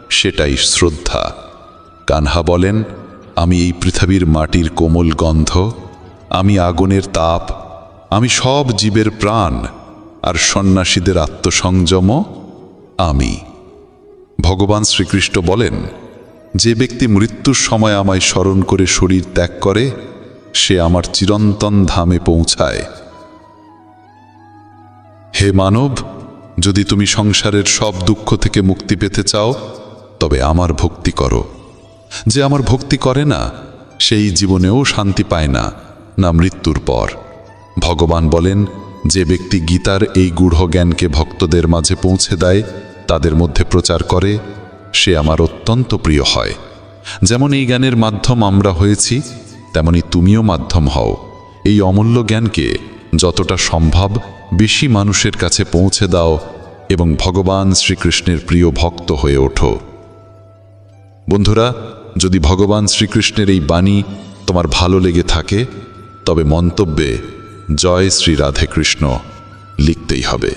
সেটাই শ্রদ্ধা। কানহা বলেন, আমি এই পৃথিবীর মাটির কোমল গন্ধ, আমি আগুনের তাপ, আমি সব জীবের প্রাণ, আর সন্ন্যাসীদের আত্মসংযম আমি। ভগবান শ্রীকৃষ্ণ বলেন, যে ব্যক্তি মৃত্যুর সময় আমায় স্মরণ করে শরীর ত্যাগ করে, সে আমার চিরন্তন ধামে পৌঁছায়। হে মানব, যদি তুমি সংসারের সব দুঃখ থেকে মুক্তি পেতে চাও, তবে আমার ভক্তি করো। যে আমার ভক্তি করে না, সেই জীবনেও শান্তি পায় না, না মৃত্যুর পর। ভগবান বলেন, যে ব্যক্তি গীতার এই গূঢ় জ্ঞানকে ভক্তদের মাঝে পৌঁছে দেয়, তাদের মধ্যে প্রচার করে, সে আমার অত্যন্ত প্রিয় হয়। যেমন এই জ্ঞানের মাধ্যম আমরা হয়েছি, তেমনি তুমিও মাধ্যম হও। এই অমূল্য জ্ঞানকে যতটা সম্ভব বেশি মানুষের কাছে পৌঁছে দাও এবং ভগবান শ্রীকৃষ্ণের প্রিয় ভক্ত হয়ে ওঠো। বন্ধুরা, যদি ভগবান শ্রীকৃষ্ণের এই বাণী তোমার ভালো লেগে থাকে, তবে মন্তব্যে জয় শ্রী রাধে কৃষ্ণ লিখতেই হবে।